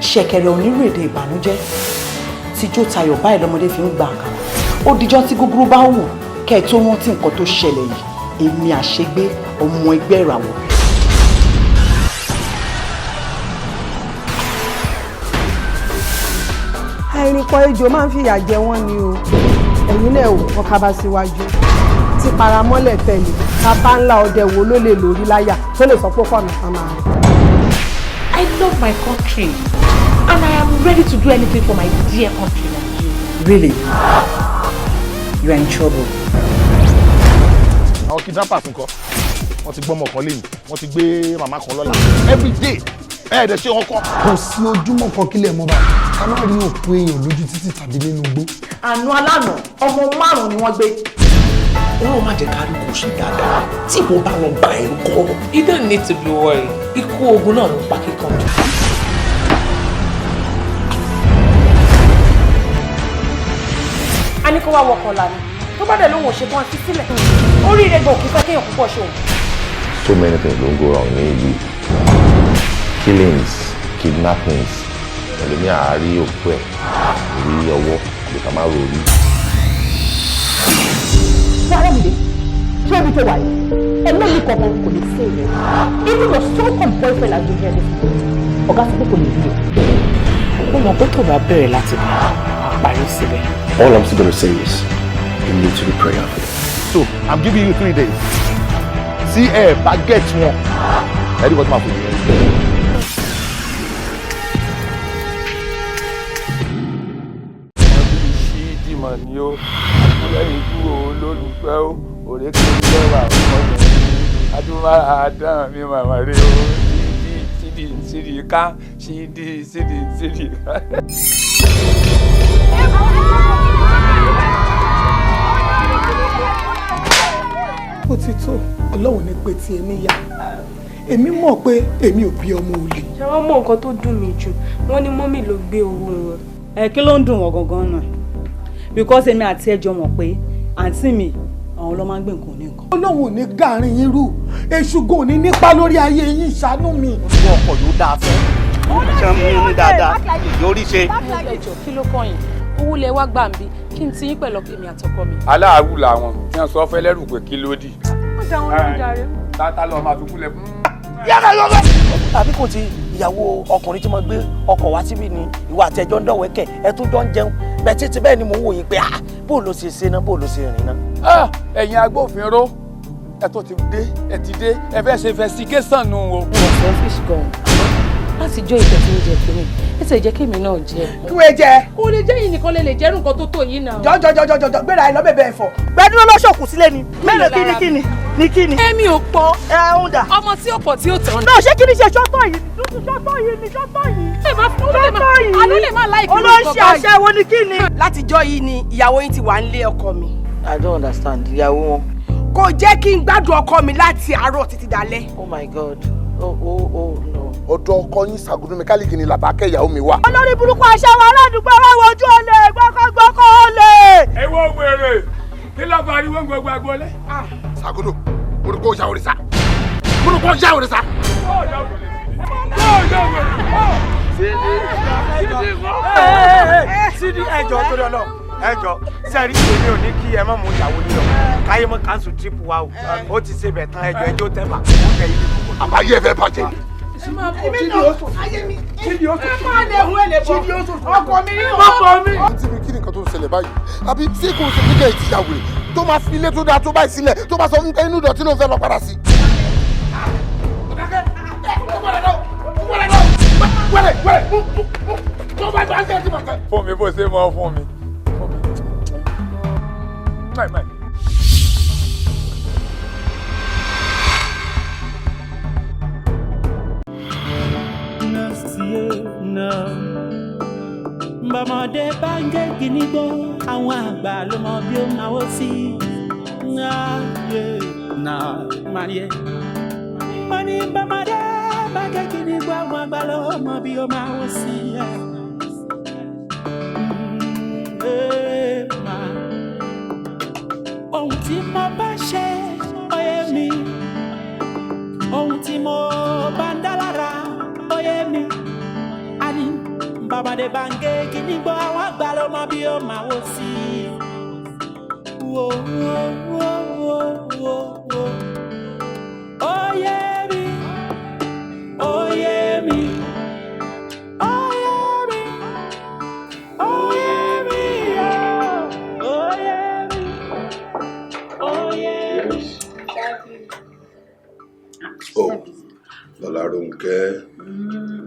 ṣẹ̀kẹ̀rẹ̀ onírèdè ìbànújẹ́ tíjó tayọ̀ báyìí lọ́mọdé fi ń gba àkàrà ó dijọ́ tí gúgúrú bá wù kẹ́ ẹ tó rántí nǹkan tó ṣẹlẹ̀ yìí èmi àṣegbé ọmọ ẹgbẹ́ ìràwọ̀. àìrìnkọ ejò máa ń fìyà jẹ wọ́n ni o ẹ̀yin náà ò wọ́n ká bá síwájú tí paramọ́lẹ̀ tẹ̀lé ká bá ńlá ọdẹ wo ló lè lórí láyà tó lè sọ pé pọ̀nà kan máa rìn. I love my country and I am ready to do anything for my dear country like you. Really? You are in trouble. Àwọn kidnappers ńkọ́ wọ́n ti gbọ́ ọmọ kan lẹ́yìn wọ́n ti gbé màmá kan lọ́la every day ẹ̀ẹ́dẹ̀ ṣé wọ́n kọ́. Kò sí ojúmọ́ kan kílẹ̀ mọ́ báyìí ká má rí òkú èèyàn lójú títì tàbí nínú igbó. Àná alánà ọmọ 5 ni wọ́n gbé. Ọlọ́run má jẹ́ ká rí kò ṣe dáadáa tí mo bá lọ bá ẹ̀ ń kọ́. You don't need to be worried. Ikú ogun náà ló pa kíkanjú. a ní kó wá wọkọ̀ lánàá tó bá dẹ̀ lóhùn òṣèkún àti sílẹ̀ oríire gbọ̀ kí fẹ́ kéèyàn púpọ̀ ṣòwò. So many things don go wrong ní ìlú killings kidnappings ẹlòmí àárí òkú ẹ̀ rí ọwọ́ àbí ká má rò rí. Fárámìdé ṣé ibi tó wà yìí ẹlẹ́yìí kankan kò lè ṣe rẹ̀ even your so-called boyfriend has been here this morning ọ̀gá sọ pé kò lè rí o. Ó mọ̀ pé tó bá bẹ̀rẹ̀ láti bẹ̀rẹ̀ àparí síbẹ̀. All I'm still gonna say is you need to be prayerful. So I'm giving you 3 days. See baguette wọn ẹ̀rí kan tó máa fò yẹn. Ìmọ̀ ni ó lẹ́yìn ikú olólùfẹ́ ó òrékè lẹ́wà ọmọdé adúmára àdán mi màmá rí ó sídìí ká sídìí ká. Ó ti tó Ọlọ́run ní pé tí èmi yá èmi mọ̀ pé èmi ò bí ọmọ olè. ṣé wọ́n mọ nǹkan tó dùn mí jù wọ́n ní mọ́mì ló gbé owó wọn. Kí ló ń dùn wọ́n gangan náà because èmi àti ẹjọ́ mọ̀ pé àǹtí mi àwọn ló máa ń gbé nǹkan ní nǹkan. Ọlọ́run ò ní gàrin yín rú èṣù gan ò ní nípa lórí ayé yín ṣàánú mi. Wọ́n ọkọ̀ yóò dáa fẹ́. Ṣé mú ní dáadáa? Lórí ṣe. ẹjọ́ kí ló kàn yín owó lẹ wá gbà ń bí kí n ti yín pẹ̀lú èmi àtọkọ mi. aláàrú làwọn tí wọ́n sọ fẹ́ lẹ́rù pé kí ló dì. wọ́n dá wọn lóúnjẹ rẹ. tata lọ máa fi kúlẹ̀ fún. Àbí kò ti ìyàwó ọkùnrin tí mo gbé ọkọ̀ wá síbí ni ìwà àtẹ̀jọ́ ń dọ̀wẹ́kẹ̀ ẹ tún jọ ń jẹun bẹ́ẹ̀ títí bẹ́ẹ̀ ni mò ń wò yín pé bó ló ṣe ṣe náà bó ló ṣe rìn náà. Ẹ̀yin agbófinró ẹ tó ti dé ẹ ti dé ẹ fẹ́ ṣe investigation nù o. wọ́n fẹ́ fish gan láti jó ìfẹ́ tí ó jẹ fún mi ẹ sì jẹ́ kí èmi náà jẹ. kí wọ́n jẹ. kò lè jẹ́ yìí nìkan lè jẹ́ nǹkan tó tó yìí náà. jọjọjọjọjọ gbéra ẹ lọ bẹbẹ ẹfọ. Gbẹ́dúró lọ́ṣọ̀kù sílé ni mélòó kíni ní kíni. èmi ò pọ̀ ń dà. ọmọ tí ó pọ̀ tí ó tán. náà ṣé kí ni ṣe ṣọ́tọ̀ yìí ṣọ́tọ̀ yìí. ẹ má fún mi àlọ́ lè má láì kí ló ń olóṣì àṣẹwó ni kíni. látijọ́ yìí ni ìyàwó yín ti wà nílé ọkọ mi. I don't understand ìyàwó wọn. kò jẹ́ kí n gbádùn ọkọ mi láti àárọ̀ títí dalẹ́. Oh my God. Oh no. Ọ̀dọ̀ ọkọ yín Ṣàgùdù mẹkáníìkì ni làbákẹ́ ìyàwó mi wà. olórí burúkú aṣẹ́wó aládùúgbò wa wojú olè gbọ́kọ́gbọ́kọ́ olè. ẹ wọ́n wèrè kí ló bá ariwo gbogbo agbolé. Ṣàgùdù mo rò pé ó yà òrìṣà mo rò pé ó yà òrìṣà. Sídìí ẹjọ́ torí Ọlọ́run ẹjọ́ sẹ́rí èmi ò ní kí ẹ má mú ìyàwó yín lọ káyé mọ́ cancel trip wa o ó ti ṣe bẹ̀ tán ẹjọ́ tẹ́fà ó tẹ̀ yín ní. àbáyé ẹ fẹ́ bàjẹ́. Kí ni nǹkan tó ń ṣẹlẹ̀ báyìí? Àbí ṣé kò ṣe kíkẹ́ ìtìyàwó rẹ̀ tó máa fi ilé tó dáa tó báyìí sílẹ̀ tó máa sọ fún pé inú ìdọ̀tí ló ń fẹ́ lọ padà sí. Fún mi bó ṣe mọ́ fún mi. Bọ́mọdé bá ń gé kíní gbó àwọn àgbà ló mọ bí ó máa wó sí. Mo ní bọ́mọdé bá ń gé kíní gbó àwọn àgbà ló mọ bí ó máa wó sí. Ohun tí mo bá ṣe ó yé mi, ohun tí mo bá ń dá lára ó yé mi. bọ́mọdé bá ń gé kíní gbọ́ àwọn àgbà ló mọ bí ó máa wò sí. Wo wo wo wo wo wo. Oyè mi, oyè mi, oyè mi, oyè mi, oyè mi, oyè mi. Oh, Olarunke,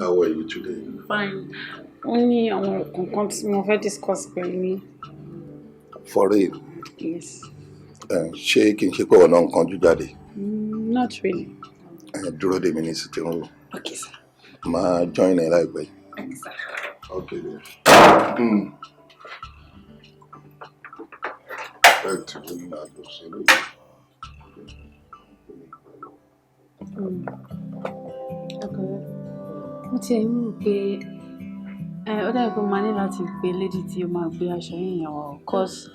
how are you today? Fine. Only àwọn kankan tí mo fẹ́ discuss pẹ̀lú yín. For real? Yes. Ṣé kí n ṣe pé ọ̀nà nǹkan jú jáde? Not really. Dúró dè mí ní sitting room. Okay, sir. Máa join ẹ láìpẹ́. Okay, sir. Okay, then. Mo ti ń rò pé ó dàbí pé máa ní láti pe lady tí ó máa gbé aṣọ yín yẹn wọ̀ cause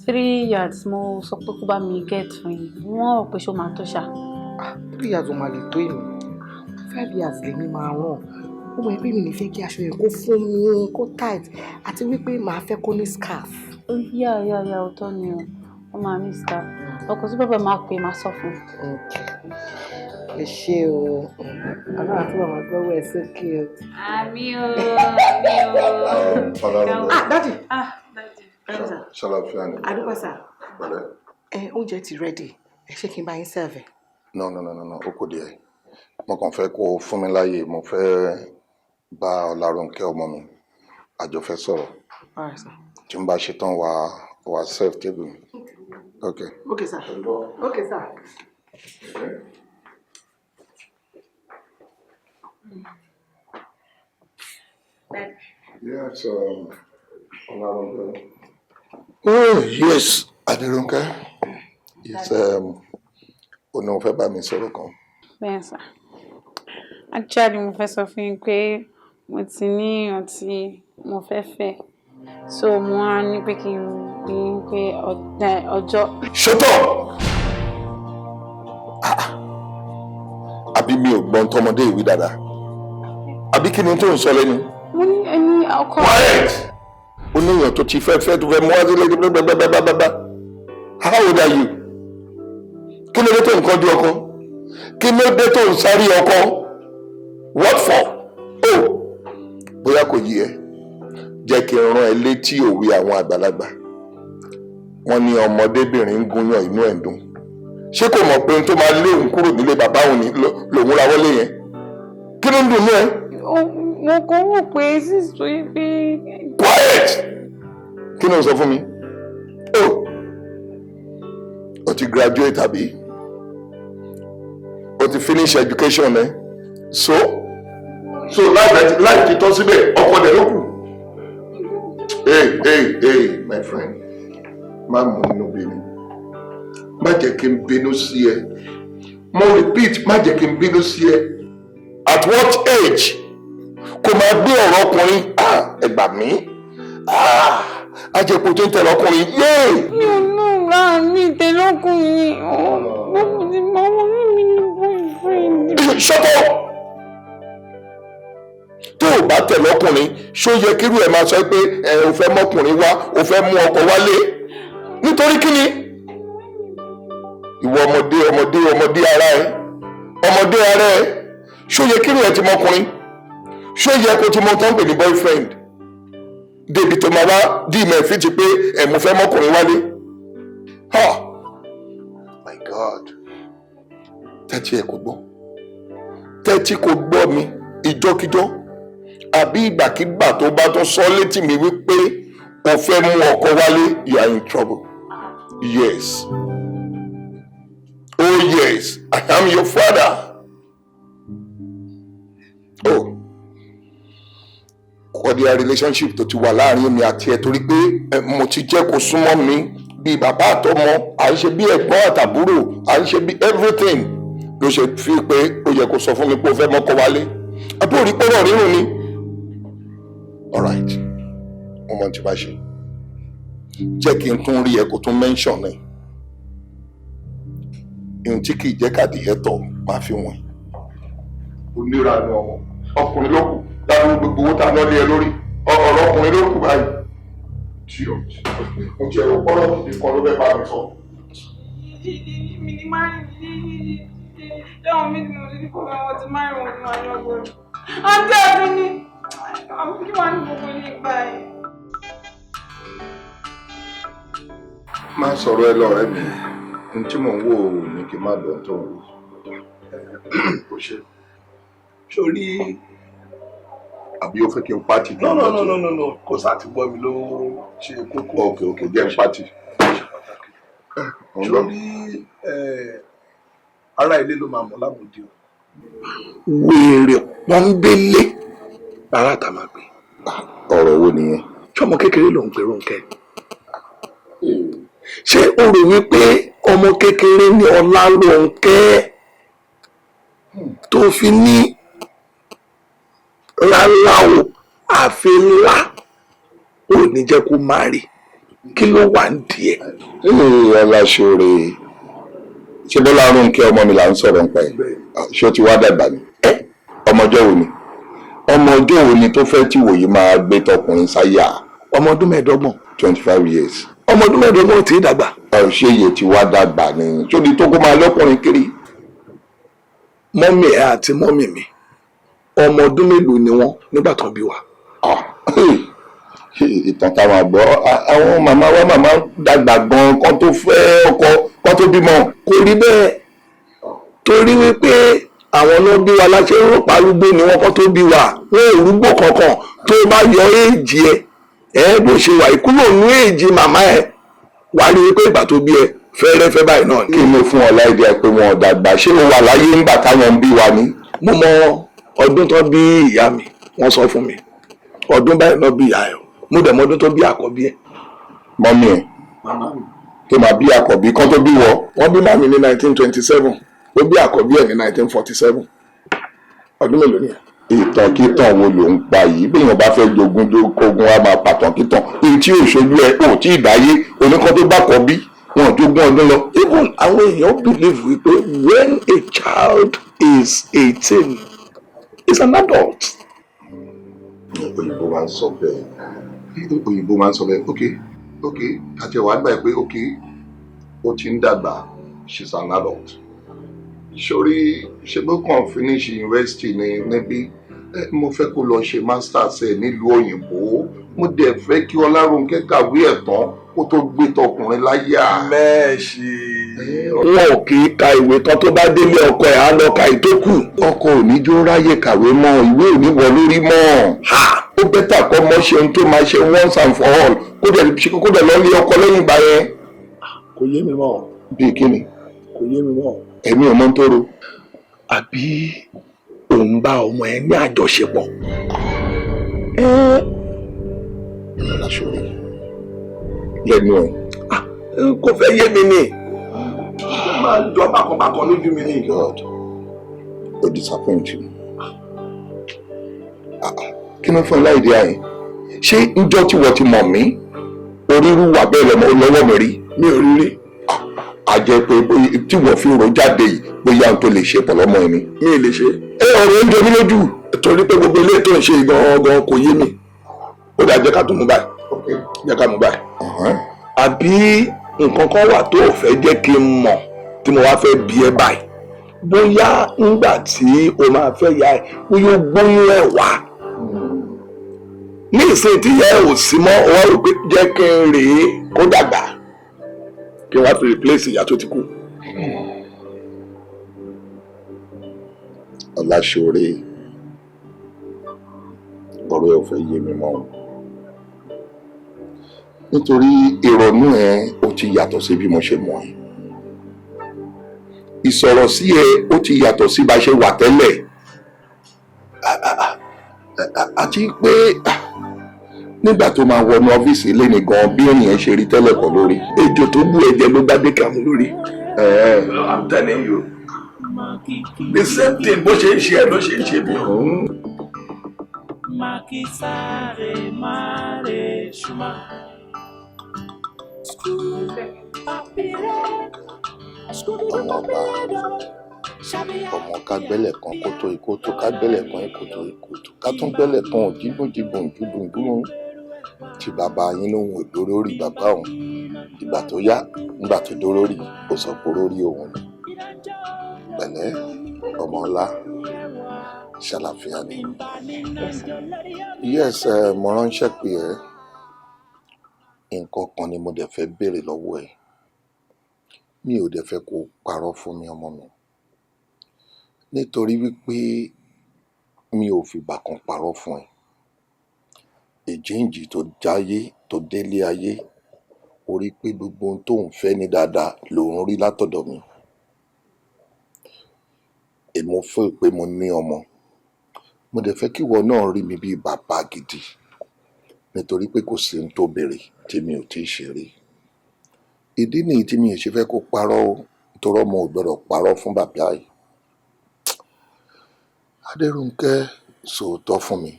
3 yards mo sọ pé kó bá mi get fún yín wọ́n rò pé ṣó máa tó ṣá. 3 yards ò máa lè tó èmi 5 yards lèmi máa ràn ó mọ ẹgbẹ́ mi ní fẹ́ kí aṣọ yẹn kó fún mi kó tight àti wípé màá fẹ́ kó ní scarf. yà ọ̀tọ̀ ni o ó máa ní scarf ọkọ̀ tí bàbá máa pè máa sọ fún. ẹ ṣé o àná àti màmá gbọ́wọ́ ẹ sókè o. àmì o. dádì. Ṣàlàfíà ni. àdúgbò sà. oúnjẹ ti ready ẹ ṣé kí n bá yín serve. No, ó kù díẹ̀. Mo kàn fẹ́ kó fún mi láyè mo fẹ́ bá Ọlárúnkẹ́ ọmọ mi àjọ fẹ́ sọ̀rọ̀. Tí n bá ṣe tán wà serve table mi. Okay. Okay, sir. Okay, sir. Yes, Ọlárúnkẹ́. Oh, yes, Adérúnkẹ́. Yes, ó ní mo fẹ́ bá mi sọ̀rọ̀ kan. Bẹ́ẹ̀ sà. Actually, mo fẹ́ sọ fún yín pé mo ti ní ọtí mo fẹ́ fẹ́. So mo wá ní pé kí n bí pé ọjọ́. Shut up! Àbí mi ò gbọ́n tọmọdé ìwé dáadáa. Àbí kí ni tó ń sọ lẹ́nu? Mo ní ẹni ọkọ. Quiet! Ó ní èèyàn tó ti fẹ́ tó fẹ́ mú wá sílé bẹ́ẹ̀bẹ́ẹ̀bẹ́ẹ̀bẹ́ẹ̀. How old are you? Kí ló dé tó nǹkan di ọkọ? Kí ló dé tó ń sáré ọkọ? What for? Oh! Bóyá kò yí ẹ. Jẹ́ kí n rán ẹ létí òwe àwọn àgbàlagbà. Wọ́n ní ọmọdébìnrin ń gúnyán inú ẹ̀ ń dùn. Ṣé kò mọ̀ pé n tó máa lé òun kúrò nílé bàbá òun ní lòun ra wọlé yẹn? Kí ló ń dùn ní ẹ? Mo kò wò pé sísọ yìí pé. Quiet! Kí ni o sọ fún mi? Oh! O ti graduate àbí? O ti finish education ẹ? So láì ti tọ́ síbẹ̀ ọkọ dẹ̀ ló kù. Hey, my friend. Má mú inú bí mi. Má jẹ́ kí n bínú sí ẹ. Mo repeat, má jẹ́ kí n bínú sí ẹ. At what age? Kò máa gbé ọ̀rọ̀ ọkùnrin. Ẹ gbà mí. Ajẹ́pọ̀ tó ń tẹ̀lé ọkùnrin. Yéè! Mi ò nù ra mi tẹ̀lé ọkùnrin. Ọmọ mi ní boyfriend. Shut up! Tó o bá tẹ̀lé ọkùnrin, ṣó yẹ kírú ẹ̀ máa sọ pé o fẹ́ mọ́kùnrin wá, o fẹ́ mú ọkọ wálé? Nítorí kí ni? Ìwọ ọmọdé ara ẹ, ṣó yẹ kírú ẹ̀ ti mọ́kùnrin? Ṣó yẹ kó ti mọ tán pè ní boyfriend? Débi tó máa wá dì mẹ́fì ti pé mo fẹ́ mọ́kùnrin wálé? My God! Tẹ́tí ẹ̀ kò gbọ́. Tẹ́tí kò gbọ́ mi ìjọ́kíjọ́. Àbí ìgbàkigbà tó bá tún sọ létí mi wípé o fẹ́ mú ọkọ wálé, you are in trouble. Yes. Oh yes, I am your father. Oh. Cordial relationship tó ti wà láàrin mi àti ẹ torí pé mo ti jẹ́ kó súnmọ́ mi bí bàbá àtọmọ, à ń ṣe bí ẹ̀gbọ́n àtàbúrò, à ń ṣe bí everything ló ṣe fi pé ó yẹ kó sọ fún mi pé ó fẹ́ mọ́kọ wálé. Àbúrò rí pọ́nrọ̀ rírun ni. Alright, mo mọ̀ tí bá ṣe. Jẹ́ kí n tún rí ẹ kó tún mention ẹ̀. Ihun tí kì í jẹ́ káàdì ẹ̀tọ́ máa fi wọ̀n. Onírànú ọmọ ọkùnrin ló kù láwọn gbogbo owó tá a lọ lé ẹ lórí. ọ̀rọ̀ ọkùnrin ló kù báyìí. tí o mo ti ẹ̀rọ pọ́nlọ́ kìdí kan ló fẹ́ bá mi sọ. mi ni máa ń dáhùn mi ni mo ti kó bá wọn ti máa ń rìn wọn ní ọgbọ́n. àǹtí àti ni àwọn kí wàá ní gbogbo ní ìgbà yìí. máa sọ̀rọ̀ ẹ lọ́rẹ́ mi n tí mò ń wò ní kí n má dán tó ń wò. kò ṣe sórí àbí ó fẹ́ kí n pàtì. no kò sáà ti gbọ́ mi ló ṣe kókó. ok jẹ́ n pàtì. sórí ará ilé ló máa mọ̀ lábòdì o. wèrè pọ́nbélé. ará àtà máa gbé. ọ̀rọ̀ wo nìyẹn. ṣọmọ kékeré ló ń pè Rónkẹ́. ṣé o rò wípé ọmọ kékeré ní ọlá Rónkẹ́ tó fi ní rárá o àfi ńlá ò ní jẹ́ kó máa rí kí ló wà ń díẹ̀. ọláṣọrẹ ṣé Bọ́lá Rónkẹ́ ọmọ mi là ń sọ̀rọ̀ nípa ẹ̀ ṣé ó ti wá dàgbà ni ọmọjọ́ wo ni ọmọjọ́ wo ni tó fẹ́ tí wòye máa gbé tọkùnrin sáyà. ọmọ ọdún mẹ́ẹ̀ẹ́dọ́gbọ̀n. 25 years. ọmọ ọdún mẹ́ẹ̀ẹ́dọ́gbọ̀n ò tí ì dàgbà. ṣé iye ti wá dàgbà ni ṣó di tó kó máa lọ́kùnrin kiri. mọ́mì ẹ̀ àti mọ́mì mi ọmọ ọdún mélòó ni wọ́n nígbà tán bí wa. ìtàn táwọn àgbọ̀ àwọn màmá wa màmá dàgbà gan kán tó fẹ́ ọkọ kán tó bímọ. kò rí bẹ́ẹ̀ torí wípé àwọn náà bí wa láṣẹ ń rọpa arúgbó ni wọ́n kán tó bí wa wọn ò rúgbó kankan tó bá yọ éèjì ẹ bó ṣe wà ìkúrò nú èjì màmá ẹ wà rí wípé ìgbà tó bí ẹ fẹ́rẹ́fẹ́ báyìí náà. kí ló fún ọ láìdí ẹ pé wọn ò dàgbà ṣé o wà láyé ńgbà táwọn ń bí wa ni. mo mọ ọdún tó bí ìyá mi wọ́n sọ fún mi ọdún báyìí náà bí ìyá ẹ mo dẹ̀ mọ ọdún tó bí àkọ́bí ẹ. mọ́mí ẹ tó máa bí àkọ́bí kan tó bí wọ. wọ́n bí màmí ní 1927 ó bí àkọ́bí ẹ ní 1947 ọdún mélòó nìyẹn. ìtànkítàn wo ló ń pa yìí bí èèyàn bá fẹ́ jogún kógun á máa pàtàkìtàn èyí tí ò ṣojú ẹ ò tí ì dáyé oníkan tó bá kọ bí wọn ò jogún ọdún lọ. even àwọn èèyàn believe wípé when a child is 18 is an adult. òyìnbó máa ń sọ bẹ́ẹ̀ ok àtẹ̀wá gbà pé ok ó ti ń dàgbà she's an adult. sórí ṣe bó kàn finish university níbí mo fẹ́ kó lọ ṣe masters ẹ̀ nílùú òyìnbó mo dẹ̀ fẹ́ kí Ọlárónkẹ́ kàwé ẹ̀ tán kó tó gbé tọkùnrin láyà. mẹ́ẹ̀ṣì wọn ò kì í ka ìwé tán tó bá délé ọkọ ẹ̀ á lọ ka ìtókù. ọkọ ò ní jó ráyè kàwé mọ́ ìwé ò ní wọ lórí mọ́. ó bẹ́tà kọ́ mọ́ ṣe ohun tó máa ṣe once and for all kó dẹ̀ lọ lé ọkọ lẹ́yìn ìgbà yẹn. kò yé mi mọ́. bíi kíni. kò yé mi mọ́. èmi ò mọ̀ ń tóró. àbí òun bá ọmọ ẹ ní àjọṣepọ̀. Ọláṣọrẹ lẹ́nu ẹ̀. kò fẹ́ yé mi ni ó máa ń jọ bákanbákan lójú mi ní. God ó disappoint you. kí ló fún ẹ láì dé àyè ṣé njọ́ tí wọ́n ti mọ̀ mí orírú wà bẹ́ẹ̀ lọ́wọ́ mi rí. mi ò rí rí. a jẹ́ pé tí wọ́n fi rò jáde yìí bóyá n tó lè ṣe pọ̀ lọ́mọ ẹni. mi ì lè ṣe. ọ̀rọ̀ ń jẹ mí lójú. torí pé gbogbo ilé tó ń ṣe gangan kò yé mi. ó dà jẹ́ ká tó mú báyìí. jẹ́ ká mú báyìí. àbí nǹkan kan wà tó o fẹ́ jẹ́ kí n mọ̀ tí mo wá fẹ́ bí ẹ báyìí. bóyá ńgbà tí o máa fẹ́ ya ẹ bóyá o gbóyún ẹ wá. ní ìsìn tí ìyá ẹ ò sí mọ́ ọ wá rò pé jẹ́ kí n rèé kó dàgbà kí wọ́n á fi replace ìyá tó ti kú. Ọláṣọrẹ ọ̀rọ̀ ẹ ò fẹ́ yé mi mọ́ nítorí ìrònú ẹ ó ti yàtọ̀ sí bí mo ṣe mọ̀ ẹ́ ìsọ̀rọ̀ sí ẹ ó ti yàtọ̀ sí bá ṣe wà tẹ́lẹ̀ àti pé nígbà tó máa wọnú ọ́fíìsì ilé ni gan bí ènìyàn ṣe rí tẹ́lẹ̀ kọ́ lórí. ejò tó bú ẹ̀jẹ̀ ló bá dé kàmú lórí. I'm telling you the same thing bó ṣe ń ṣe ẹ ló ṣe ń ṣe bí. Makisare mare shuma. ọmọ ká gbẹ́lẹ̀ kan kótó ìkótó ká gbẹ́lẹ̀ kan ìkótó ìkótó ká tún gbẹ́lẹ̀ kan òjìgbòjìgbòn jùdùndùn tí bàbá yín lóhun ìdóró rí bàbá òun ìgbà tó yá nígbà tó dóró rí ó sọ pé orí òun ni pẹ̀lẹ́ ọmọ ọlá ṣàlàfíà ni. yes mo ránṣẹ́ pé nǹkan kan ni mo dẹ̀ fẹ́ béèrè lọ́wọ́ ẹ̀ mi ò dẹ̀ fẹ́ kó parọ́ fún mi ọmọ mi nítorí wípé mi ò fìgbà kan parọ́ fún ẹ èjìǹjì tó jáyé tó délé ayé ó rí pé gbogbo ohun tó ń fẹ́ ní dáadáa lòun rí látọ̀dọ̀ mi èmo fẹ́ pé mo ní ọmọ mo dẹ̀ fẹ́ kí ìwọ náà rí mi bíi bàbá gidi nítorí pé kò sí ohun tó béèrè tí mi ò tí ì ṣe rí ìdí nìyí tí mi ò ṣe fẹ́ kó parọ́ o nítorí ọmọ ò gbọ́dọ̀ parọ́ fún bàbá yìí Adérónkẹ́ sòótọ́ fún mi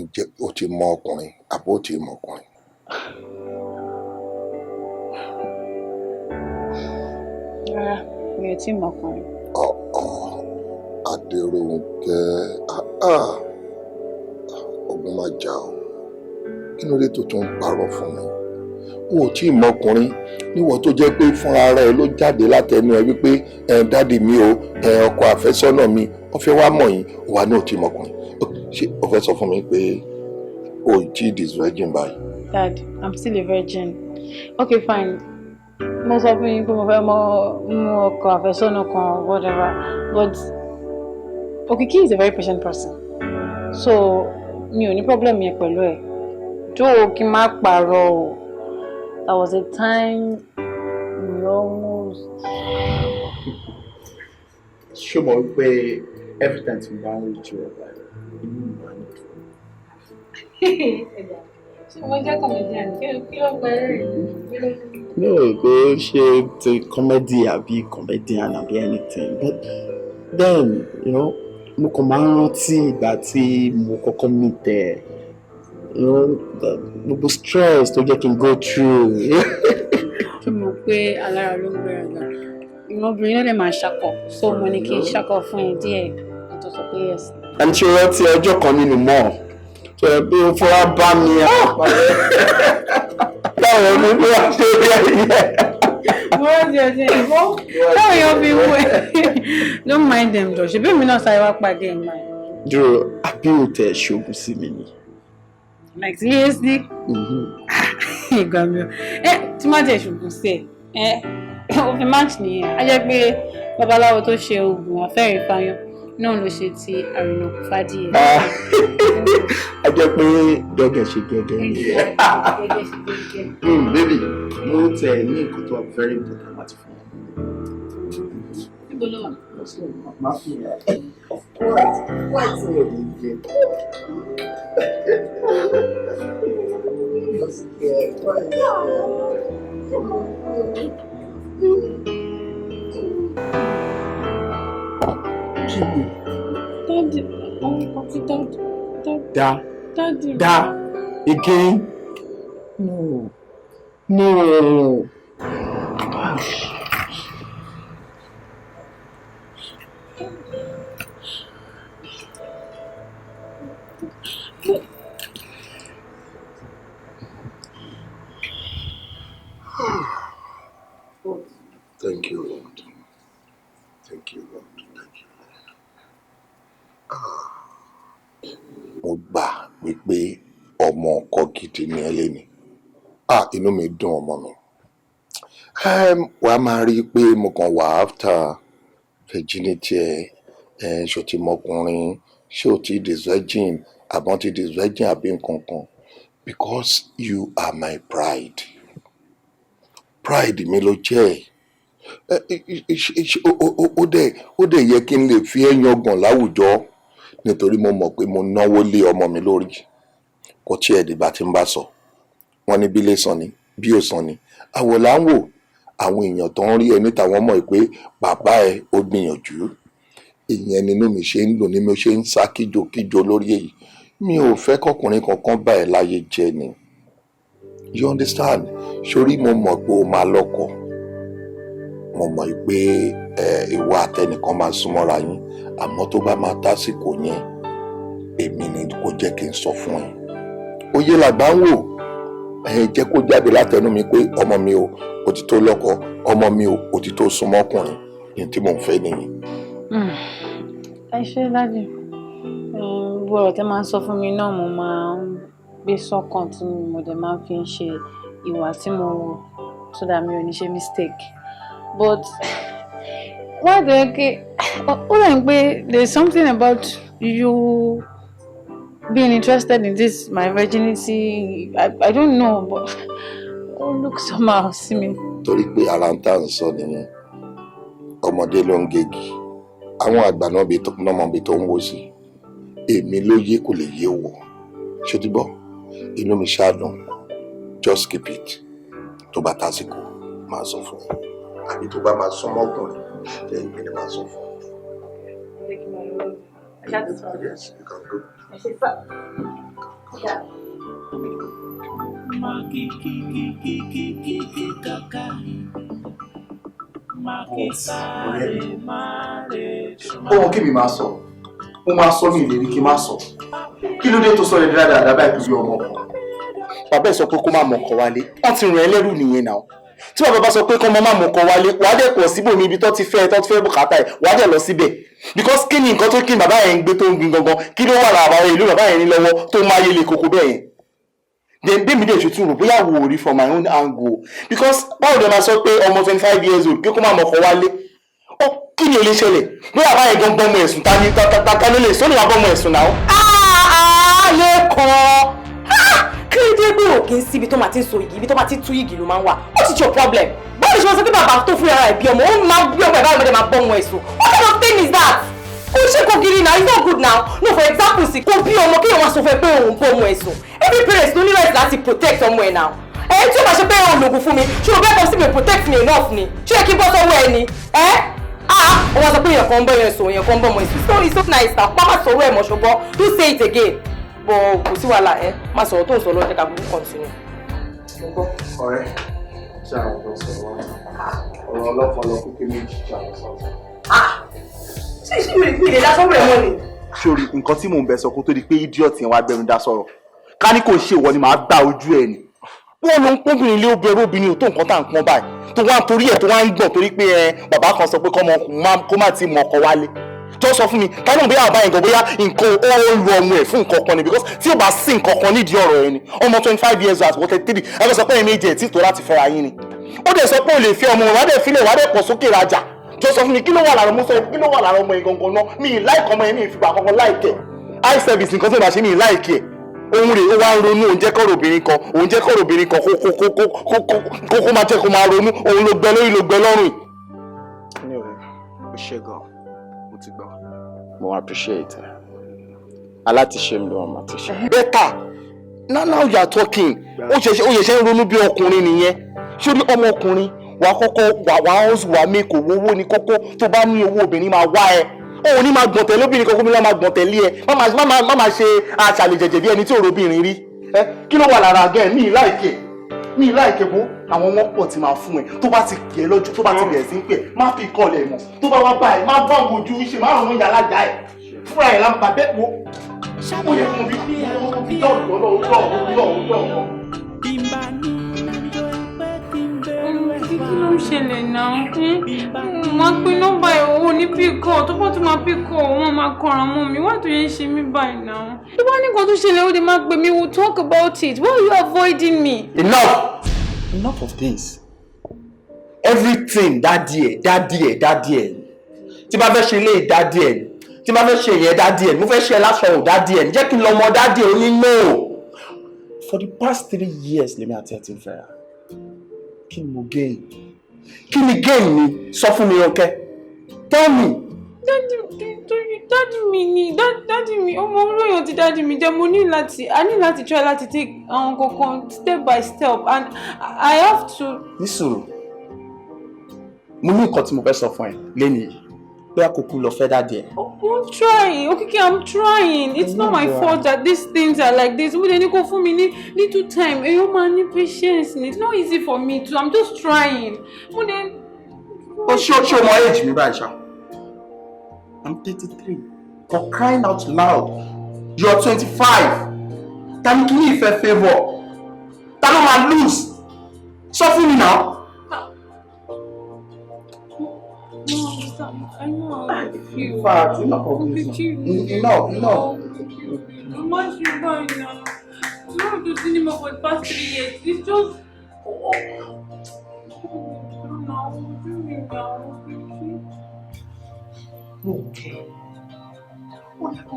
ǹjẹ́ o ti mọ ọkùnrin àbó ti mọ ọkùnrin. Rárá, mi ò tí ì mọ ọkùnrin. Adérónkẹ́ ogun máa jà ọ́ kí ló dé tó tún parọ́ fún mi o ò tí ì mọ ọkùnrin níwọ̀n tó jẹ́ pé fúnra rẹ̀ ló jáde látẹnu ẹ wípé dáàdì mi o ọkọ àfẹ́sọ́nà mi wọ́n fẹ́ wá mọ̀ yín wà ní ò tí ì mọ ọkùnrin ṣé o fẹ́ sọ fún mi pé o ì tí ì dis virgin báyìí. Dad, I'm still a virgin. Okay, fine. Mo sọ fún yín pé mo fẹ́ mú ọkọ àfẹ́sọ́nà kan whatever but Okiki is a very patient person so mi ò ní problem yẹn pẹ̀lú ẹ̀ tó kí n má parọ́ o. There was a time we almost. Ṣé mo rí pé every time tí mo bá ń rí ju ọ̀gá inú mi máa ń dùn. Ṣé mo jẹ́ comedian kí ló gbẹ mi ò pé ṣe ti comedy àbí comedian àbí anything but then you know mo kàn máa ń rántí ìgbà tí mo kọ́kọ́ meet ẹ̀. Gbogbo stress tó jẹ́ kí n go through. Ṣé mo pé alára ló ń gbéra ga ìwọ̀n obìnrin náà lè máa ṣakọ so mo ní kí n ṣakọ fún ẹ díẹ̀ tó sọ pé yes. ẹni tí ó rántí ọjọ́ kan nínú mọ́ tó yẹ pé ó fọwọ́ bá mi báwo ni bí wọ́n ṣe rí ẹ̀yẹ. mo rántí ọjọ́ ìbọn táwọn èèyàn fi wú ẹ don't mind them jọ ṣe bí èmi náà sáré wá pàdé ẹ̀ máa. dúró àbí o tẹ̀ ṣoògùn sí mi ni. Like seriously? Ìgbà mi o. Tí má jẹ́ ṣùgbọ́n sí ẹ̀ òfin match nìyẹn. A jẹ́ pé babaláwo tó ṣe oògùn àfẹ́rẹ́ fáyán náà ló ṣe ti àrùnà fàdíyẹ. A jẹ́ pé gẹ́gẹ́ ṣe gẹ́gẹ́ ni. Gẹ́gẹ́ ṣe gẹ́gẹ́. Baby, mo tẹ̀ ní nǹkan tó wà very important láti fún mi. Níbo ló wà? Má fi hàn. Of course, why is it your day? Daddy, Daddy. Da. Again? No. Thank you, Lord. Thank you, Lord. Thank you, Lord. Mo gbà wípé ọmọ ọkọ gidi ni ẹ lẹ́ni. Inú mi dùn ọmọ mi. Wàá máa rí i pé mo kàn wà after virginity ṣó ti mọkùnrin ṣó ti dis virgin àbọ̀n ti dis virgin àbí nǹkan kan because you are my pride. Pride mi ló jẹ́ ó dẹ̀ yẹ kí n lè fi ẹ́ yangàn láwùjọ nítorí mo mọ̀ pé mo náwó lé ọmọ mi lórí kò tí ẹ̀ dìgbà tí n bá sọ wọ́n ní bí lè sàn ni bí ò sàn ni àwọ̀ là ń wò àwọn èèyàn tó ń rí ẹ níta wọ́n mọ̀ pé bàbá ẹ ó gbìyànjú ìyẹn nínú mi ṣe ń lò ní mi ṣe ń sá kíjokíjo lórí èyí mi ò fẹ́ kọkùnrin kankan bá ẹ láyé jẹ́ ni you understand sórí mo mọ̀ pé o máa lọ́kọ mo mo mọ̀ pé ìwọ àtẹnìkan máa súnmọ́ra yín àmọ́ tó bá máa tásìkò yẹn èmi ni kò jẹ́ kí n sọ fún ẹ. Oyè làgbà ń wò jẹ́ kó jáde látẹnu mi pé ọmọ mi ò ti tó lọ́kọ, ọmọ mi ò ti tó súnmọ́ ọkùnrin ní tí mò ń fẹ́ nìyí. Ẹ ṣé dájú. Gbogbo ọ̀rọ̀ tẹ́ máa ń sọ fún mi náà mo máa ń gbé sọ́kàn tí mo dẹ̀ máa ń fi ń ṣe ìwà tí mo wò so that mi ò ní ṣe mistake. But why do you there's something about you being interested in this, my virginity. I don't know, but look somehow see me. Torí pé ara ń tà ń sọ nìyẹn, ọmọdé ló ń gègì, àwọn àgbà náà mọ̀ bí tó ń wò sí, èmi ló yé kò lè yé wọ̀, ṣé ti gbọ́? Inú mi ṣáàdùn, just keep it. Tó bá tásìkò, máa sọ fún ẹ. Àbí tó bá máa súnmọ́ ọkùnrin, jẹ́ ìpínlẹ̀ máa sọ fún ẹ. Yes, you can go. Ohun kí mi máa sọ, mo máa sọ mi ìlérí kí n má sọ. Kí ló dé tó sọ lè dáadáa báyìí pẹ̀lú ọmọ kan? Bàbá ẹ̀ sọ pé kó má mọ ọkọ wálé, wọ́n ti rìn ẹlẹ́rù nìyẹn náà. Tí bàbá bá sọ pé kó má mọ ọkọ wálé, wàá dẹ̀ pọ̀ síbòmí ibi tó ti fẹ́ bùkátà ẹ̀, wàá dẹ̀ lọ síbẹ̀. Because kí ni nǹkan tó kí bàbá yẹn ń gbé tó ń gbin gangan, kí ló wà lára àwọn ìlú bàbá yẹn ní lọ́wọ́ tó máa yẹlé koko bẹ́ẹ̀ yẹn. Then bí mi dẹ̀ ṣètò rò bóyá wò ó rí from my own angle. Because báwo ni wọ́n sọ pé ọmọ 25 years old pé kó má mọ ọkọ wálé? Ó kí ni ó lè ṣẹlẹ̀? Bí bàbá yẹn gan gbọ́mọ ẹ̀sùn ta ni ta ló lè sọ́nù wá gbọ́mọ ẹ̀sùn náà. Lẹ́kọ̀ọ́ kí ló dé pé òkè ń síbi tó máa ti ń so igi ibi tó máa ti tú igi ló máa ń wà. What is your problem? Báwo ni ṣe wọ́n sọ pé bàbá tó fún ara ẹ̀ bí ọmọ ó máa bí ọmọ ẹ̀ báwo ló máa bọ́ ọmọ ẹ̀sùn? What kind of thing is that? Kò ṣe kò gidi now, it's not good now. No, for example, sí kò bí ọmọ kí wọ́n sọ fẹ́ pé òun bọ́ ọmọ ẹ̀sùn. Every parent ló ní right láti protect ọmọ ẹ̀ now. Tí o bá ṣe pé òun lògùn fún mi, ṣé o bẹ́ẹ̀ kọ́ sí mi protect me enough ni? Ṣé kí n bọ́ sọ́wọ́ ẹ ni? Wọ́n sọ pé èèyàn kan ń bọ́ yẹn sùn, èèyàn kan ń bọ́ ọmọ ẹ̀sùn. So it's so nice now, má sọ̀rọ̀ ẹ̀ mọ̀ ṣùgbọ́n do say it again. Bọ̀ kò sí wàhálà má sọ̀rọ̀ tó ń sọ lọ́jọ́ ká gbogbo continue. Ọ̀rẹ́, ṣé àwọn ọ̀dọ́ sọ̀rọ̀ ọ̀rọ̀ ọlọ́pọ̀lọ́ kúkú méjì ṣe àwọn sọ̀rọ̀. Ṣé ìṣe ìlè lásán bẹ̀rẹ̀ mọ́ ni? Sori nǹkan tí mò ń bẹ sọ kó tó di pé idiot yẹn wá gbẹnu dá sọ̀rọ̀. Ká ní kò ṣe ìwọ ni màá gbá ojú ẹ ni. Wọ́n ló ń pọ́nbìnrin ilé obìnrin ò tó nǹkan tá à ń pọ́n báyìí. Tó wá ń torí ẹ̀ tó wá ń gbọ̀n torí pé bàbá kan sọ pé kó má ti mọ ọkọ wálé. Tó sọ fún mi, ká lóun bóyá àbá yẹn gan bóyá nǹkan ó lu ọmọ ẹ̀ fún nǹkan kan ni because tí ó bá sí nǹkan kan nídìí ọ̀rọ̀ ẹ ni. Ọmọ 25 years old àti 43 ẹ sọ pé ẹ̀ méjì ẹ̀ tí tó láti fẹ́ra yín ni. Ó dẹ̀ sọ pé ò lè fẹ́ ọmọ wàá dẹ̀ filẹ̀ wàá dẹ̀ pọ̀ sókè rajà. Tó sọ fún mi kí ló wà lára ọmọ yẹn gangan náà mi ì láìkọ́ ọmọ yẹn mi ì fìgbà kankan láìkẹ́ eye service nǹkan tó bá ṣe mi ì láìkẹ́ ohun rẹ̀ ó wá ń ronú òun jẹ́ kọ́rọ̀ obìnrin kan kó máa jẹ́ kó máa ronú òun ló gbẹ lórí ló gbẹ lọ́rùn. Anyway, ó ṣe gan mo ti gbọ́ mo appreciate ẹ alátiṣe mi ló máa ti ṣe. Better now you are talking ó ṣe ń ronú bí ọkùnrin nìyẹn ṣé ní ọmọkùnrin wàá kọ́kọ́ wàá wàá mẹ́kọ̀ owó ní kókó tó bá ní owó obìnrin máa wá ẹ òun ní máa gbọ̀n tẹ̀lé obìnrin kan kó mi lọ́ọ́ máa gbọ̀n tẹ̀lé ẹ má máa ṣe àṣàlẹ̀ jẹ̀jẹ̀ bí ẹni tí òrò obìnrin rí kí ló wà lára gẹ́ mi ì láìkẹ́ bó àwọn wọn pọ̀ tí máa fún ẹ tó bá ti kẹ́ lọ́jọ́ tó bá ti bẹ̀rẹ̀ sí ń pẹ̀ má fi kọlẹ̀ mọ̀ tó bá wá báyìí má bá òun ojú ṣe má ràn yàrá jà ẹ̀ fúnra ẹ̀ láǹpa bẹ́ẹ̀ wo ó yẹ fún mi lọ́ọ̀lọ́ọ̀ kí ló ń ṣẹlẹ̀ náà? Máa pe nọ́mbà ìwò ní píkọ̀ tó bá tún máa píkọ̀ wọ́n máa kọ̀ràn mọ́ mi. Why do you ṣe mí báyìí náà? Bí wọ́n ní nǹkan tó ṣẹlẹ̀ ó lè máa pè mí, we will talk about it. Why are you avoiding me? Enough of this. Everything daddy ẹ̀. Tí bá fẹ́ ṣe ilé daddy ẹ̀. Tí bá fẹ́ ṣe ìyẹn daddy ẹ̀. Mo fẹ́ ṣe lásán ò daddy ẹ̀. Jẹ́ kí n lọ mọ daddy ẹ̀ ó ní no. For the past 3 years lèmi àti ẹ̀ ti ń fẹ́ra. Kí ni mo gain? Kí ni gain mi? Sọ fún mi ọkẹ́. Tell me. Daddy mi ọmọ olóyún ti daddy mi jẹ́ mo ní láti try láti take àwọn kankan step by step and I have to. Ní sùúrù. Mo ní nǹkan tí mo fẹ́ sọ fún ẹ lẹ́nu yìí. Bóyá kò kú lọ fẹ́ dáadé ẹ. I'm trying. Okay, I'm trying. It's not my fault that these things are like this. Mo dẹ̀ ní kó fún mi ní little time. Èyí ó máa ní patience. It's not easy for me to. I'm just trying. Mo dẹ̀ Oh, show my age, me by Sha. I'm 33. For crying out loud, you're 25. Tell me, can you a favor? Tell me, I lose. Suffer me now. I know how you feel. In fact, enough. How much you going now? You don't do cinema for the past 3 years. It's just. Okay.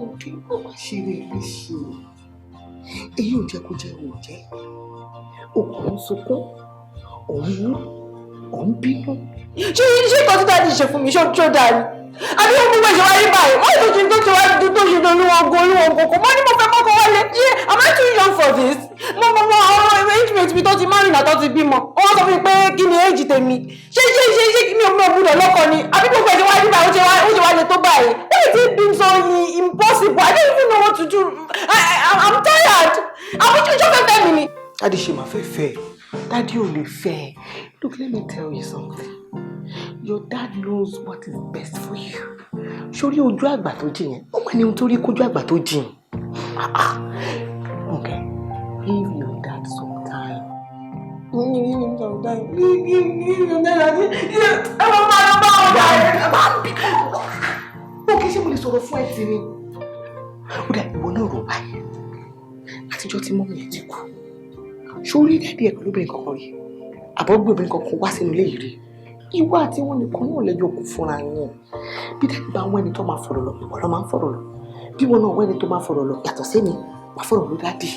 Okay. Ó máa ṣe rere léṣe. Èyí ò jẹ́ kó jẹ́ oúnjẹ. Òkú ń sunkún. Òun bínú. Ṣé ìkan tí dáàdì ṣe fún mi ṣó dáa ni? Àbí ó gbogbo ìṣòwò ayé báyìí? Wọ́n ètò ìṣòwò tó ṣe wá tó ṣe olúwọ̀n kòkó. Mo ní mo fẹ́ mọ́kọ wálé. Ṣé am I too young for this? Mo àwọn arrangement mi tó ti marry náà tó ti bímọ. Wọ́n sọ fún mi pé kí ni age tèmi? Ṣé mi ò gbúdọ̀ lọ́kọ ni? Àbí gbogbo ìṣòwò ayé báyìí ó ṣe wá lè tó báyìí? Why is it being so impossible? I don't even know what to do. I'm tired. Àwọn ìjọ fẹ́ fẹ́ mi ni. Daddy ṣe máa fẹ́ fẹ́. Daddy ò lè fẹ́. Look, let me tell you something. Your dad knows what is best for you. Sórí ojú àgbà tó jìn yẹn, ó máa ní ohun tó rí kójú àgbà tó jìn. Okay, give your dad some time. Give him some time. Give him that. Ẹ máa máa lọ bá ọ̀gá rẹ̀. Okay, ṣé mo lè sọ̀rọ̀ fún ẹ tí ni? Ó dà ìwọ náà rò báyìí. Àtijọ́ tí mọ́mí ẹ̀ ti kú. Sórí dádì ẹ̀ pẹ̀lú obìnrin kankan rí. Àbọ̀gbé obìnrin kankan wá sínú ilé yìí rí. Ìwọ àti wọn nìkan náà lẹ́jọ́ kù fúnra yín. Bí dádì bá wọ́n ẹni tó máa fọ̀rọ̀ lọ, ìwọ ló máa ń fọ̀rọ̀ lọ. Bí wọn náà wọ́n ẹni tó máa fọ̀rọ̀ lọ, yàtọ̀ sí mi, máa fọ̀rọ̀ lọ dádì.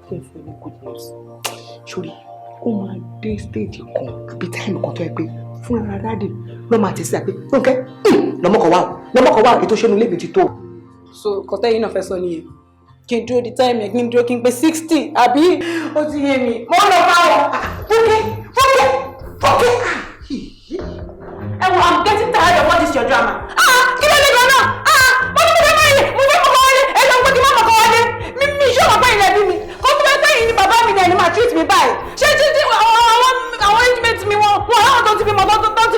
Ṣé ẹ fẹ́ ní good news? Sórí, ó máa dé stage kan àbí time kan tó yẹ pé fúnra dádì ló máa tẹ̀sí àpé Rónkẹ́ lọ́mọkọ̀ wá ètò ìṣẹ́nu lébi ti tó. So kọ́tẹ́ yìí náà fẹ́ sọ nìyẹn. Kí n dúró di time yẹn kí n dúró kí n pé 60 àbí ó ti yé mi. Mo lọ bá wọn. Fúnkẹ́. I'm getting tired of all this your drama. Kí ló dé gan-an? Mo ní mo fẹ́ máa yẹ, mo fẹ́ mọ̀kọ́ wálé. Ẹ lọ pé kí n má mọ̀kọ́ wálé. Mi ṣé ọmọ pé ilẹ̀ bí mi. Kó tó fẹ́ sẹ́yìn ni bàbá mi ni ẹni máa treat mi báyìí. Ṣé àwọn intimate mi wọn láwọn tó ti bímọ tó ti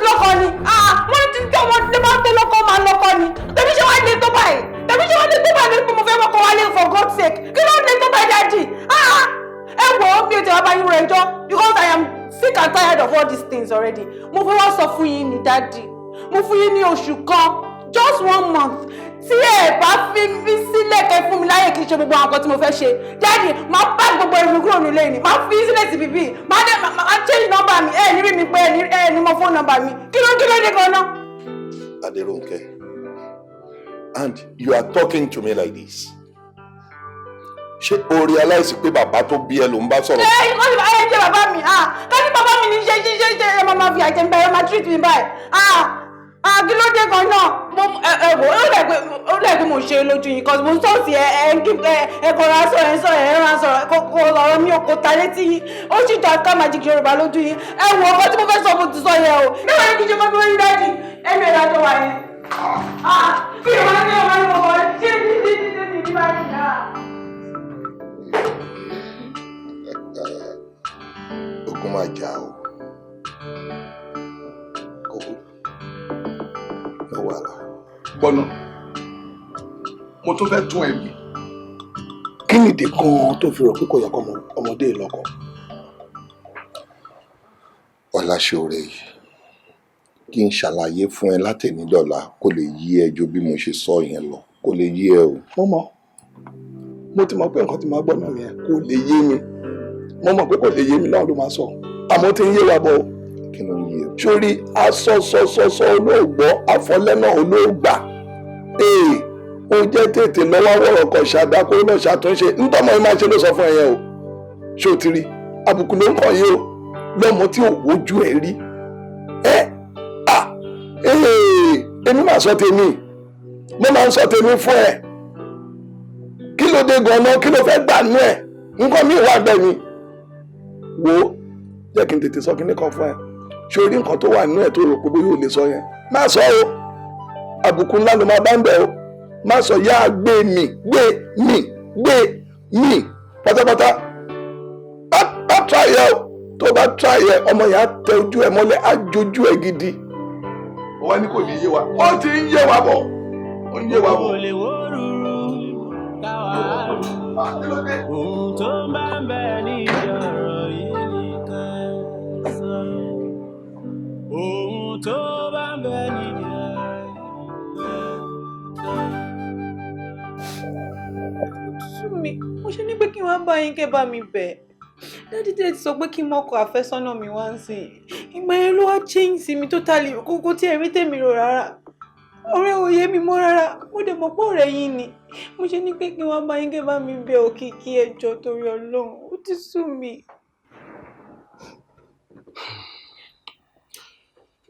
lọ́kọ ni. Mo ní tí ọmọ tí bá tẹ lọ́kọ máa lọ́kọ ni. Tẹ̀mí ṣe wá dé tó báyìí. Lórí pé mo fẹ́ mọ̀kọ́ wálé for God's sake. Kí ló dé tó báyìí dájì? Ẹ wò ó mi ò tẹ̀ wá bá yín rẹ̀ jọ because I am sick and tired of all these things already. Mo fẹ́ wá sọ fún yín ní dáàdì. Mo fún yín ní oṣù kan, just 1 month. Tí ẹ bá fi mí sílẹ̀ kẹ́ fún mi láyè kí n ṣe gbogbo àwọn nǹkan tí mo fẹ́ ṣe. Dáàdì, máa bá gbogbo ẹrù kúrò nílé ni. Máa fi sílẹ̀ sí bíbí. Máa change number mi. Ẹ ní rí mi pé ẹ ní mo phone number mi. Kí ló dé gan-an? Adérónkẹ́, and you are talking to me like this. Ṣé o realize pé bàbá tó bí ẹ ló ń bá sọ̀rọ̀? Wọ́n ti bá ẹ jẹ́ bàbá mi. Kájí bàbá mi ní ṣe ẹ máa fi àjẹ́ bẹ́ẹ̀ máa treat mi báyìí. Kí ló dé gan náà? Ó lẹ̀ pé mo ṣe lójú yín cause mo ń sọ̀tì ẹ kọ̀ra sọ̀rọ̀ kò ọ̀rọ̀ mi ò kò ta létí yín. Ó sì jọ ká máa jìkì Yorùbá lójú yín. Ẹ wo ọkọ tí mo fẹ́ sọ mo ti sọ yẹn o. Bí wọ́n ní kí n ṣe kọ́ bí wọ́n ní dájú ẹnu ẹ̀ lájọ wà yẹn. Bí wọ́n ní ọmọ ní ọmọ ṣé ní báyìí náà. Ogun máa jà o. Lọ wà lá. Bọ́nà, mo tún fẹ́ tún ẹ̀mí. Kí nìdí kan tó fi rò pé kò yẹ kọ́ ọmọdé lọ́kọ? Ọláṣọ̀rẹ́ yìí, kí n ṣàlàyé fún ẹ látẹ̀nídọ́là kó lè yí ẹ ju bí mo ṣe sọ yẹn lọ, kó lè yí ẹ o. Mo ti mọ̀ pé nǹkan tí màá gbọ́ náà nìyẹn kò lè yé mi. Mo mọ̀ pé kò lè yé mi náà ló máa sọ. Àmọ́ tí ń yé wa bọ̀. Kí ló ń yé o? Sórí asọ́sọ́sọ́sọ́ olóògbọ́ àfọlẹ́nà olóògbà. Ó jẹ́ tètè lọ́wọ́ wọ̀rọ̀ kan ṣàdákó náà ṣàtúnṣe. Ntọ́mọ yìí máa ṣe ló sọ fún ẹ yẹn o. Ṣé o ti rí? Àbùkù ló ń kàn yín o. Lọ́mọ tí ò wojú ẹ̀ rí. Èmi máa sọ tèmi. Mo máa ń sọ tèmi fún ẹ. Kí ló dé gan-an? Kí ló fẹ́ gbà nú ẹ̀? Nǹkan mi wà bẹ́ẹ̀ ni. Wo jẹ́ kí n tètè sọ kíní kan fún ẹ. Ṣé o rí nǹkan tó wà nínú ẹ̀ tó rò pé bóyá ò lè sọ yẹn? Má sọ o. Àbùkù ńlá ló máa bá ń bẹ̀ o. Má sọ yá gbé mi pátápátá. Má try ẹ o. tó bá try ẹ ọmọ yẹn á tẹ ojú ẹ mọ́lẹ̀ á jojú ẹ gidi ó wá ní kò ní yé wa ó ti ń yé wa bọ̀ ó ń yé wa bọ̀. ohun tó bá ń bẹ nídìí ọ̀rọ̀ yìí nìkan sọ ohun tó bá ń bẹ nídìí ọ̀rọ̀ mi mo ṣe ní pé kí wọ́n bá yín kẹ́ bá mi bẹ̀ dádì tẹ́ ti sọ pé kí n mọ́kọ àfẹ́sọ́nà mi wá ń sìn ìgbà yẹn ló wá change sí mi totally kókó tí ẹ̀rí tèmi rò rárá ọ̀rẹ́ ò yé mi mọ́ rárá mo dẹ̀ mọ̀ pé ọ̀rẹ́ yín ni mo ṣe ní pé kí wọ́n bá yín kẹ́ bá mi bẹ̀ Òkìkí ẹjọ́ torí Ọlọ́run ó ti sú mi.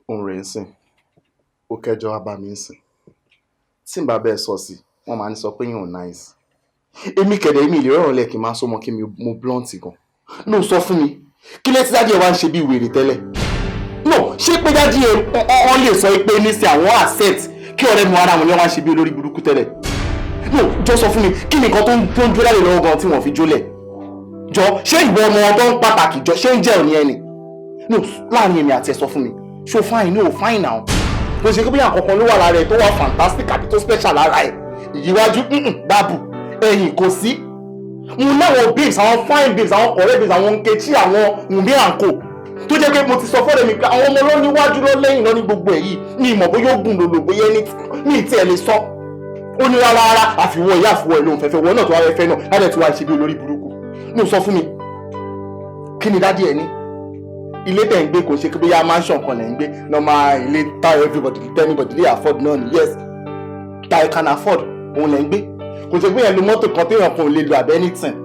òun rèé sìn ó kẹjọ wá bá mi ń sìn tí n bá bẹ́ẹ̀ sọ sí wọ́n máa ń sọ pé yín ò nice èmi kẹ̀dẹ̀ mi ìlera ọ̀rọ̀ lẹ̀ kí n máa sọ mọ́ kí mo blunt gan no sọ fún mi kí lẹ́tí dájú ẹ̀ wá ń ṣe bí wèrè tẹ́lẹ̀ no ṣé pé dájú ẹ̀ wọ́n lè sọ pé nísìn àwọn accept kí ọ̀rẹ́ mu ara wọn ni wọ́n á ṣe bí olórí burúkú tẹ́lẹ̀ no jọ sọ fún mi kí ni nǹkan tó ń dúró láyè lọ́wọ́ gan tí wọ́n fi jólẹ̀ jọ ṣé ìwọ ọmọ tó ń pàtàkì jọ ṣé ń jẹ́ òní ẹni no láàrin èmi àti ẹ̀ sọ fún mi ṣó fine no fine now mo ṣe kí àkọ́kọ́ ló wà lára ẹ̀ tó wà fantastic àbí tó special lára ẹ̀ ìyíwájú báàbù ẹ̀yìn kò sí mo láwọn babes àwọn fine babes àwọn ọ̀rẹ́ babes àwọn nkechi àwọn wùmí àǹkó tó jẹ́ pé mo ti sọ fọ́ọ̀rẹ́ mi pé àwọn ọmọ ló níwájú ló lẹ́yìn lọ ní gbogbo èyí ní ìmọ̀ bóyá ó gùn lòlò bóyá ní ìtì ẹ̀ lè sọ ó ní rárá àfiwọ́ ìyá àfiwọ́ ẹ̀ lóhun fẹ́fẹ́ wọ́n náà tó wá fẹ́ náà láti tí wàá ṣe bí olórí burúkú ní ò sọ fún mi kí ni dádì ẹ̀ ní ilé tẹ̀ ń gbé kò ṣe pé bóyá mansion kan lẹ̀ ń gbé normal ilé tá everybody lè afford náà ni yes that I can afford òun lẹ̀ ń gbé kò ṣe pé yẹn lo mọ́tò kan téèyàn kan ò lè lo àbẹ́ anything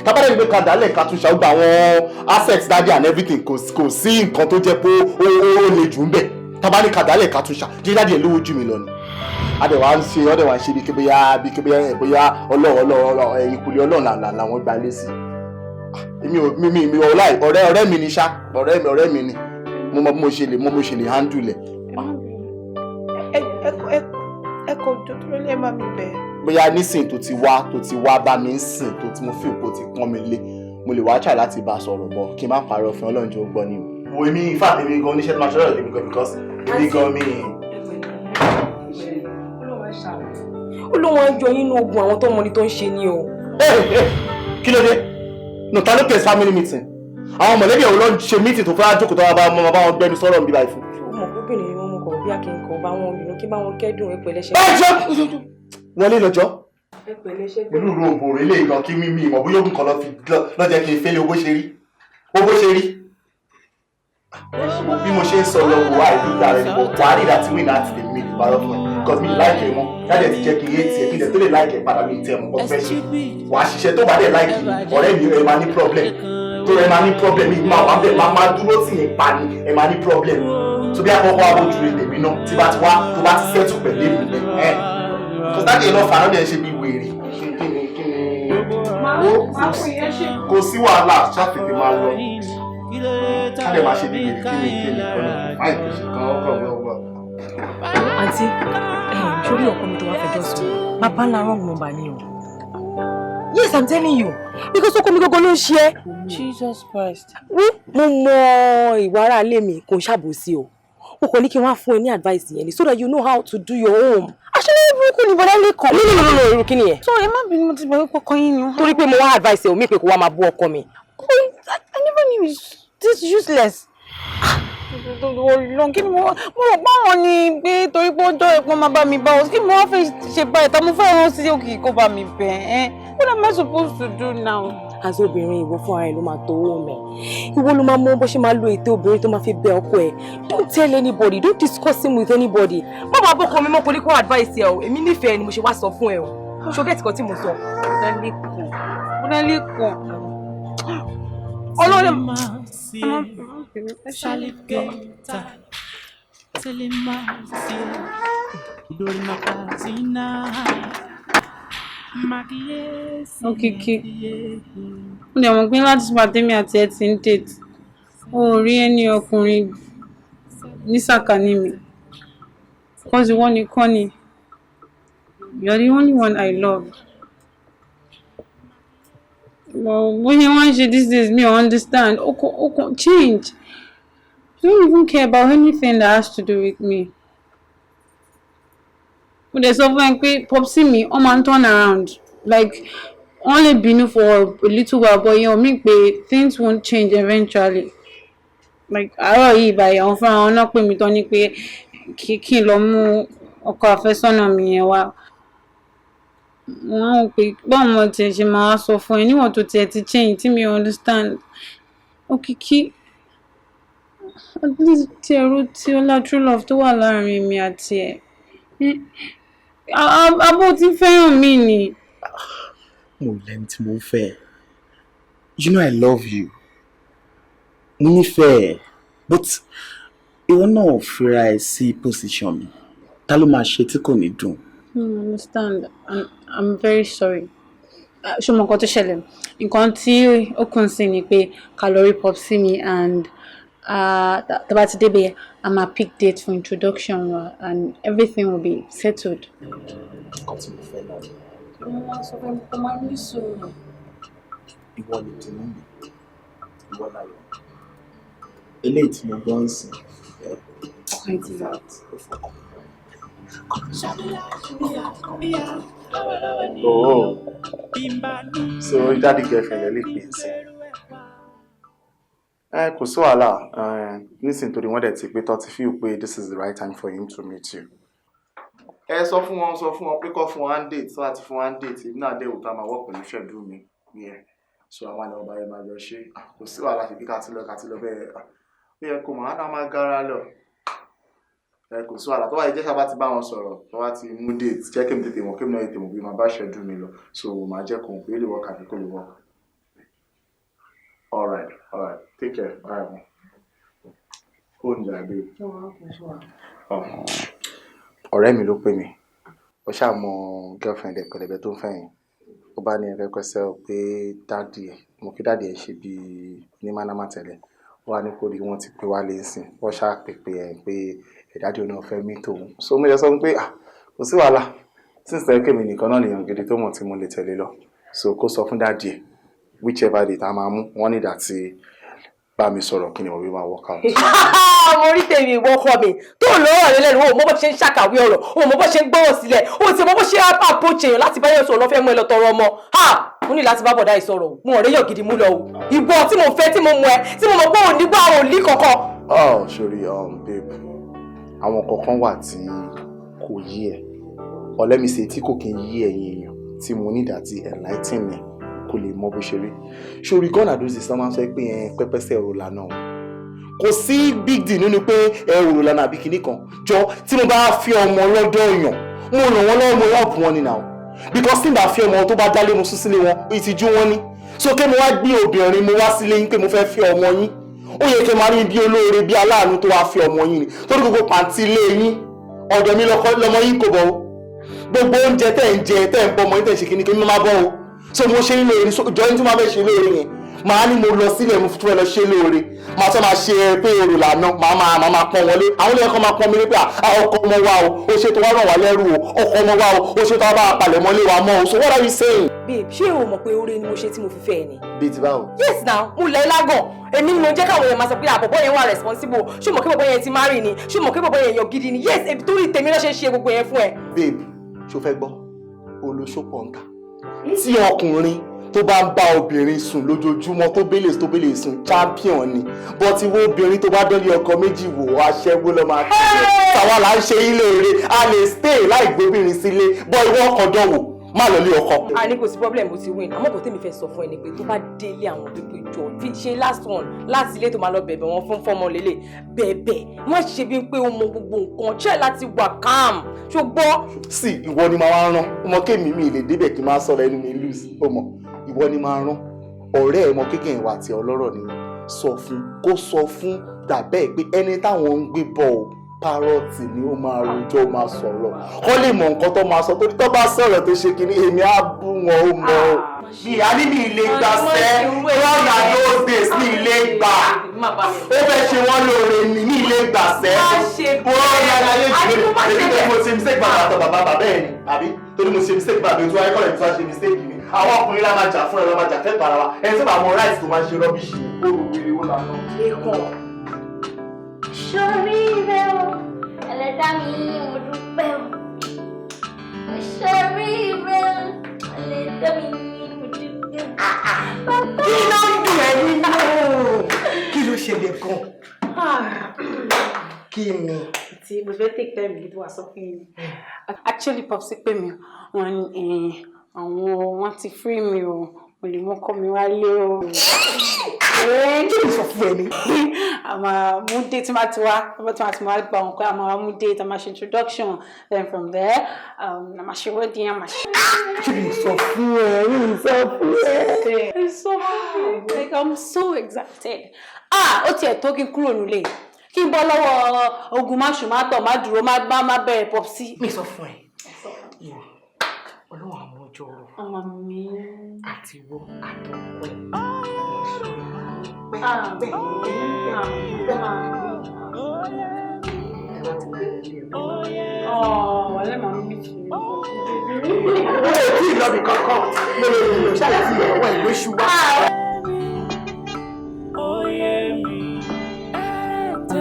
tábàdé ní pé ká dálẹ̀ ká tún ṣàgbà àwọn assets dájú and everything kò sí nǹkan tó jẹ́ pé ó le jù ń bẹ̀ tábàdé ká dálẹ̀ ká tún ṣà jí dájú ẹ̀ lówó jù mí lọ ni adẹ̀wà ń ṣe bí kébéyà ọlọ́ọ̀ ẹ̀yìn kùlé ọlọ́ọ̀ làwọn gba lé sí mi ọláì ọ̀rẹ́ mi ni ṣá ọ̀rẹ́ mi ni mo mọ bí mo ṣe lè handle ẹ̀. ẹ kò dúró lé má mi bẹ̀. bóyá nísìn tó ti wá bá mi ń sìn tó ti mo fi òpó ti pọ́n mi lé mo lè wá ṣàì láti bá a sọ̀rọ̀ bọ̀ kí n má parọ́ fún Ọlọ́run jẹ́ ó gbọ́ ni o. wo èmi ìfà èmi gan oníṣẹ́ tó máa ṣọ́rọ̀ èmi gan because èmi gan mi. olóhùn àjọ yín ní ogun àwọn tó mọ ní tó ń ṣe ni o. kí ló dé no ta ló pè family meeting àwọn mọ̀lẹ́bí ẹ̀wọ̀n ló ń ṣe meeting tó fẹ́ jókòó tó wá bá wọn gbẹnu sọ̀rọ̀ níbi báyìí fún. ọmọ obìnrin ni wọn mọ kọ bí akínkàn bá wọn bínú kí bá wọn kẹ́dùn ẹ pẹ̀lẹ́ ṣe. wọlé lọ́jọ́ pẹ̀lú rògbò rẹ̀ lè gan kí mímí ìmọ̀ bóyá ogun kan lọ́jọ́ kí n fẹ́lẹ̀ owó ṣe rí bí mo ṣe ń sọ lọ́wọ́ àìdúgba rẹ̀ níbo wàá rí ìdá tí wíìnì àti tèmi mi lè parọ́ fún ẹ because mi láìkẹ́ wọn jáde ti jẹ́ kí n yé tiẹ̀ kí n dẹ̀ tó lè láìkẹ́ padà mi tẹ̀ mọ́ kọ́ fẹ́ ṣe wàá ṣiṣẹ́ tó bá dẹ̀ láìkì ọ̀rẹ́ mi ẹ máa ní problem tó ẹ máa ní problem mi máa wá bẹ́ẹ̀ máa dúró tì yẹn pa ni ẹ máa ní problem tó bí àkọ́kọ́ abojú rẹ̀ tèmi náà tí bá ti wá tó bá ti sẹ́tù pẹ̀lú èmi ẹ̀ because that day lọ fà á lọ́dẹ̀ ṣe bí wèrè kò sí wàhálà ṣàfihàn máa lọ ká lè máa ṣe bí wèrè kí ni ọ̀nà àìpẹ́ ṣe kan ọkọ̀ wọ́wọ́. àǹtí sórí ọkọ mi tó wá fẹjọ́ sùn bàbá ńlá wrong number ni o. yes I'm telling you because ọkọ mi gbogbo ló ń ṣe é. Jesus Christ. mo mọ ìwà ara ilé mi kò ṣàbòsí o o kò ní kí n wá fún ẹ ní advice yẹn ni so that you know how to do your home. aṣọ́lẹ̀ burúkú ni bọ́dá lè kọ́. nínú irú kí ni yẹn. so ẹ má bínú mo ti bọ̀ wípé ọkọ yín ni. torí pé mo wá advice ẹ o mi pé kó wá máa bú ọkọ mi. I never knew this useless. Long kí ni mo rò báwọn ni pé torí pé ọjọ́ ẹ̀pọ́n máa bá mi bá ọ kí mo wá fẹ́ ṣe báyìí tá mo fẹ́ rán sí òkè kó bá mi bẹ̀ ẹ́ what am I supposed to do now? as obìnrin ìwọ fún ara ẹ ló máa tó owó mẹ ìwọ ló máa mọ bó ṣe máa lo ète obìnrin tó máa fi bẹ ọkọ ẹ don't tell anybody don't discuss him with anybody má bàa bọ́kọ mi mọ́ kó ní kó advice ẹ o èmi nífẹ̀ẹ́ ni mo ṣe wá sọ fún ẹ o ṣọgẹ́tì kan tí mo sọ. Ọ̀dàlẹ́kọ̀ọ́ ọlọ́run Òkìkí mo dẹ̀ mọ̀ pé láti pàtẹ́mì àti ẹ ti ń date o ò rí ẹni ọkùnrin ní sàkání mi because ìwọ nìkan ni you're the only one I love Well, when you want to these days, me understand. Okay, change. You don't even care about anything that has to do with me. But there's something like Popsy me, turn around. Like, only been for a little while, but you know, things won't change eventually. Like, I don't buy your friend, I'm not going to be kí lọ mú ọkọ àfẹ́sọ́nà mi yẹn wá. Wọ́n pè báwo mo ti ṣe máa sọ fún ẹ níwọ̀n tó tiẹ̀ ti change tí mi understand. Òkìkí at least tí ẹrú tí ó lá true love tó wà láàrin mi àti ẹ̀. Abó ti fẹ́ràn mi ni. Mo lẹ́ni tí mo fẹ́. You know I love you. Mo nífẹ̀ẹ́. But ìwọ náà fira ẹ sí position mi. Ta ló máa ṣe tí kò ní dùn? I understand. I'm very sorry. Ṣé mo nǹkan tó ṣẹlẹ̀? Nǹkan tí ó kàn sí ni pé calorie pop sí mi and tó bá ti débẹ̀ I'm a pick date for introduction and everything will be settled. Nǹkan tí mo fẹ́ náà. Mo máa sọ pé mo máa ní sùúrù. Ìwọ ni tèmi mi. Ìwọ láyọ̀. Eléyìí tí mo gbọ́ ń sìn. Quite that. Oh, so daddy girlfriend lè pè sí. Kò sí wàhálà. Nísìnyí torí wọ́n dẹ̀ ti pé tó ti feel pé this is the right time for him to meet you. Sọ fún wọn pé kó fún wọn date, so àti fún wọn date, if náà dé òtá máa work pẹ̀lú schedule mi. So àwọn àna ọba yẹn máa jọ ṣe. Kò sí wàhálà ṣe bí ká ti lọ bẹ́ẹ̀. Ó yẹ kó máa gara lọ. Kò sí wàhálà tó wáyé jẹ́ sábà ti bá wọn sọ̀rọ̀ tó wá ti mú date jẹ́ kí n tètè mọ̀ kí n náà tètè mọ̀ bí máa bá schedule mi lọ. So máa jẹ́ kó n pé lè work àbí kó lè work. All right. Take care. All right. Oúnjẹ àgbẹ̀. Ọ̀rẹ́ mi ló pè mí. Ó ṣàmọ girlfriend ẹ̀ pẹ̀lẹ́bẹ̀ tó ń fẹ́ yẹn. Ó bá ní ẹ̀fẹ́ kọ́sẹ́ pé dáàdì ẹ̀ mo kí dáàdì ẹ̀ ṣe bí onímánámá tẹ́lẹ̀. Ó wá ní kó rí wọ́n ti pé wá lé sìn. Wọ́n ṣàpèpè ẹ̀ pé ìdájọ́ náà fẹ́ mí tòun. So mo yẹ sọ pé kò sí wàhálà. Since tẹ́ kémi nìkan náà nìyàn gidi tó mọ̀ tí mo lè tẹ̀lé lọ. So kó sọ fún dáàdì ẹ̀ whichever day tá máa mú wọ́n ní ìdá tí bá mi sọ̀rọ̀ kí ni mo bí máa work out. Mo rí tèmi ìwọ ọkọ mi tó lọ́rọ̀ rẹ lẹ́nu o mo bó ṣe ń ṣàkàwé ọ̀rọ̀ o mo bó ṣe ń gbọ́rọ̀ sílẹ̀ o ti mo bó ṣe approach èèyàn láti bá yẹn sọ̀rọ̀ lọ́fẹ́ mú ẹ lọ tọrọ ọmọ mo ní láti bá bọ̀dá ìsọ̀rọ̀ mo ọ̀rẹ́ yọ̀ gidi mú lọ o ìwọ tí mo fẹ́ tí mo mú ẹ tí mo mọ̀ pé òní gbọ́ àwọn òní kankan. Sorry babe àwọn kankan wà tí kò yí ẹ ọ̀lẹ́mìsẹ̀ tí kò kí ń yí ẹ̀yin èèyàn tí mo ní ìdàtí enlighten me kò lè mọ bó ṣe rí sórí gọ́nà dósì sọ máa ń sọ pé pẹ́pẹ́sẹ̀ ọ̀rọ̀ lànà o kò sí big deal nínú pé ọ̀rọ̀ lànà àbí kinní kan jọ tí mo bá fi ọmọ lọ́dọ̀ èèyàn mo ràn wọ́n lọ́wọ́ mo help wọn ni now because tí n bá fi ọmọ tó bá dálé mo sún sílé wọn ìtìjú wọn ni so kí mo wá gbé obìnrin mo wá sílé yín pé mo fẹ́ fi ọmọ yín ó yẹ kí n máa rí bí olóore bí aláàánú tó wá fi ọmọ yín ni torí gbogbo pàǹtí ilé yín ọ̀dọ̀ mi lọmọ yín kò bọ̀ o gbogbo oúnjẹ tẹ́ ń jẹ tẹ́ ń bọ́ ọmọ yín tẹ́ ń ṣe kíní kí n má bọ́ o so mo ṣe lóore jọ ní tí mo fẹ́ ṣe lóore yẹn màá ní mo lọ sílẹ̀ mo tún fẹ́ lọ ṣe lóore màá tọ́ máa ṣe pé èrò lànà màá máa pọ́n wọlé àwọn ilé ẹ̀kọ́ máa pọ́n mi lé pé ọkọ ọmọ wa o ó ṣe tó wá ràn wá lẹ́rù o ọkọ ọmọ wa o ó ṣe tó wá bá a palẹ̀ mọ́ lé wa mọ́ o so what are you saying. babe ṣé o mọ̀ pé oore ni mo ṣe tí mo fi fẹ́ ẹ ni. bíi ti báwo. yes now mo lẹ lágàn èmi ni mo jẹ́ káwọn èèyàn máa sọ pé àbọ̀bọ̀ yẹn wà responsible ṣé o mọ̀ kí bọ̀bọ̀ yẹn ti marry ni ṣé o mọ̀ kí bọ̀bọ̀ yẹn yàn gidi ni yes torí tèmi ló ṣe ṣe gbogbo yẹn fún ẹ. babe ṣo fẹ́ gbọ́ olóṣòpọ̀ ń ta tí ọkùnrin tó bá ń bá obìnrin sùn lójoojúmọ́ tó bẹ́lẹ̀ sùn champion ni bọ́tí wo obìnrin tó bá dánlé ọkọ méjì wò aṣẹ́wó lọ́ máa kí ẹ tàwa là ń ṣe ilé rere a lè stay láì gbóbìnrin sílé bọ́ ìwọ ọkọ̀ dánwò má lọ lé ọkọ. a ní kò sí problem mo ti win àmọ́ kò tèmi fẹ́ sọ fún ẹ ni pé tó bá délé àwọn pípé jọ fi ṣe last one láti ilé tó máa lọ bẹ̀bẹ̀ wọn fún fọmọ lélẹ̀ bẹ̀bẹ̀ má ṣe bí pé o mọ gbogbo nǹkan try láti wà calm ṣùgbọ́n. sí ìwọ ni màá wá rán ọmọ kémi mi lè débẹ̀ kí n máa sọ̀rọ̀ ẹnu mi lose ọmọ ìwọ ni máa rán ọ̀rẹ́ ẹ̀ mọ kékeré wa àti ọlọ́rọ̀ ni sọ fún kó sọ fún dàbẹ́ pé ẹni táwọn ń gbé bọ̀ ọ́ párọ̀tì ni ó máa rojọ́ ó máa sọ̀rọ̀ kọ́ lè mọ nǹkan tó máa sọ torí tó bá sọ̀rọ̀ tó ṣe kínní èmi á bú wọn ó mọ ọ́ bí àní mi ilé gbà sẹ́ rọ́ọ̀nà those days ní ilé gbà ó fẹ́ ṣe wọ́n lóore ní ilé gbà sẹ́ rọ́ọ̀nà ayé jù mí èmi tó mo ṣe mistake bàbá àtọ̀ bàbá ẹ̀ ni àbí torí mo ṣe mistake bàbá ètò ayé kọ́lẹ̀ tó wá ṣe mistake mi àwọn ọkùnrin la máa jà fún ẹ la máa jà fẹ́ para wa ẹ tí bá mọ ráìsì tó máa ṣe rọ́bìṣì ó rò wíri ó là ná. Èkó. Sórí rẹ̀ o, ẹlẹ́dàá mi mo dúpẹ́ o. Sórí rẹ̀ o, ẹlẹ́dàá mi mo dúpẹ́ o. Kí ló ń dùn ẹ́ nínú? Kí ló ṣẹlẹ̀ gan? Kí ni? Tí mo fẹ́ take time yìí tó wà sọ fún yín. Actually Popsi pè mí wọ́n ní àwọn wọ́n ti free mi o mo lè mọ́kọ́ mi wálé o. Kí ló sọ fún ẹ ní? Àmà mú dé tí máa ti wá gba òun pé àmà mú dé tí a máa ṣe introduction then from there a máa ṣe wedding a máa ṣe. Kí ló sọ fún ẹ? Kí ló sọ fún ẹ? It's so happy. Like I'm so excited. Ó tiẹ̀ tó kí n kúrò nílé kí n bọ́ lọ́wọ́ ogun máṣù má tọ̀ má dúró má bẹ̀rẹ̀ Popsi. Mi sọ fún ẹ. Ọlọ́run àwọn ọjọ́ rọ̀. Ọmọ mi. Àti wo àtọ̀pẹ́. Wàlẹ́ màá mi kì í. Ó lè tí ì lọ́bì kankan. Mo lè lò ṣáà sí ọwọ́ ìlú ṣùgbọ́n.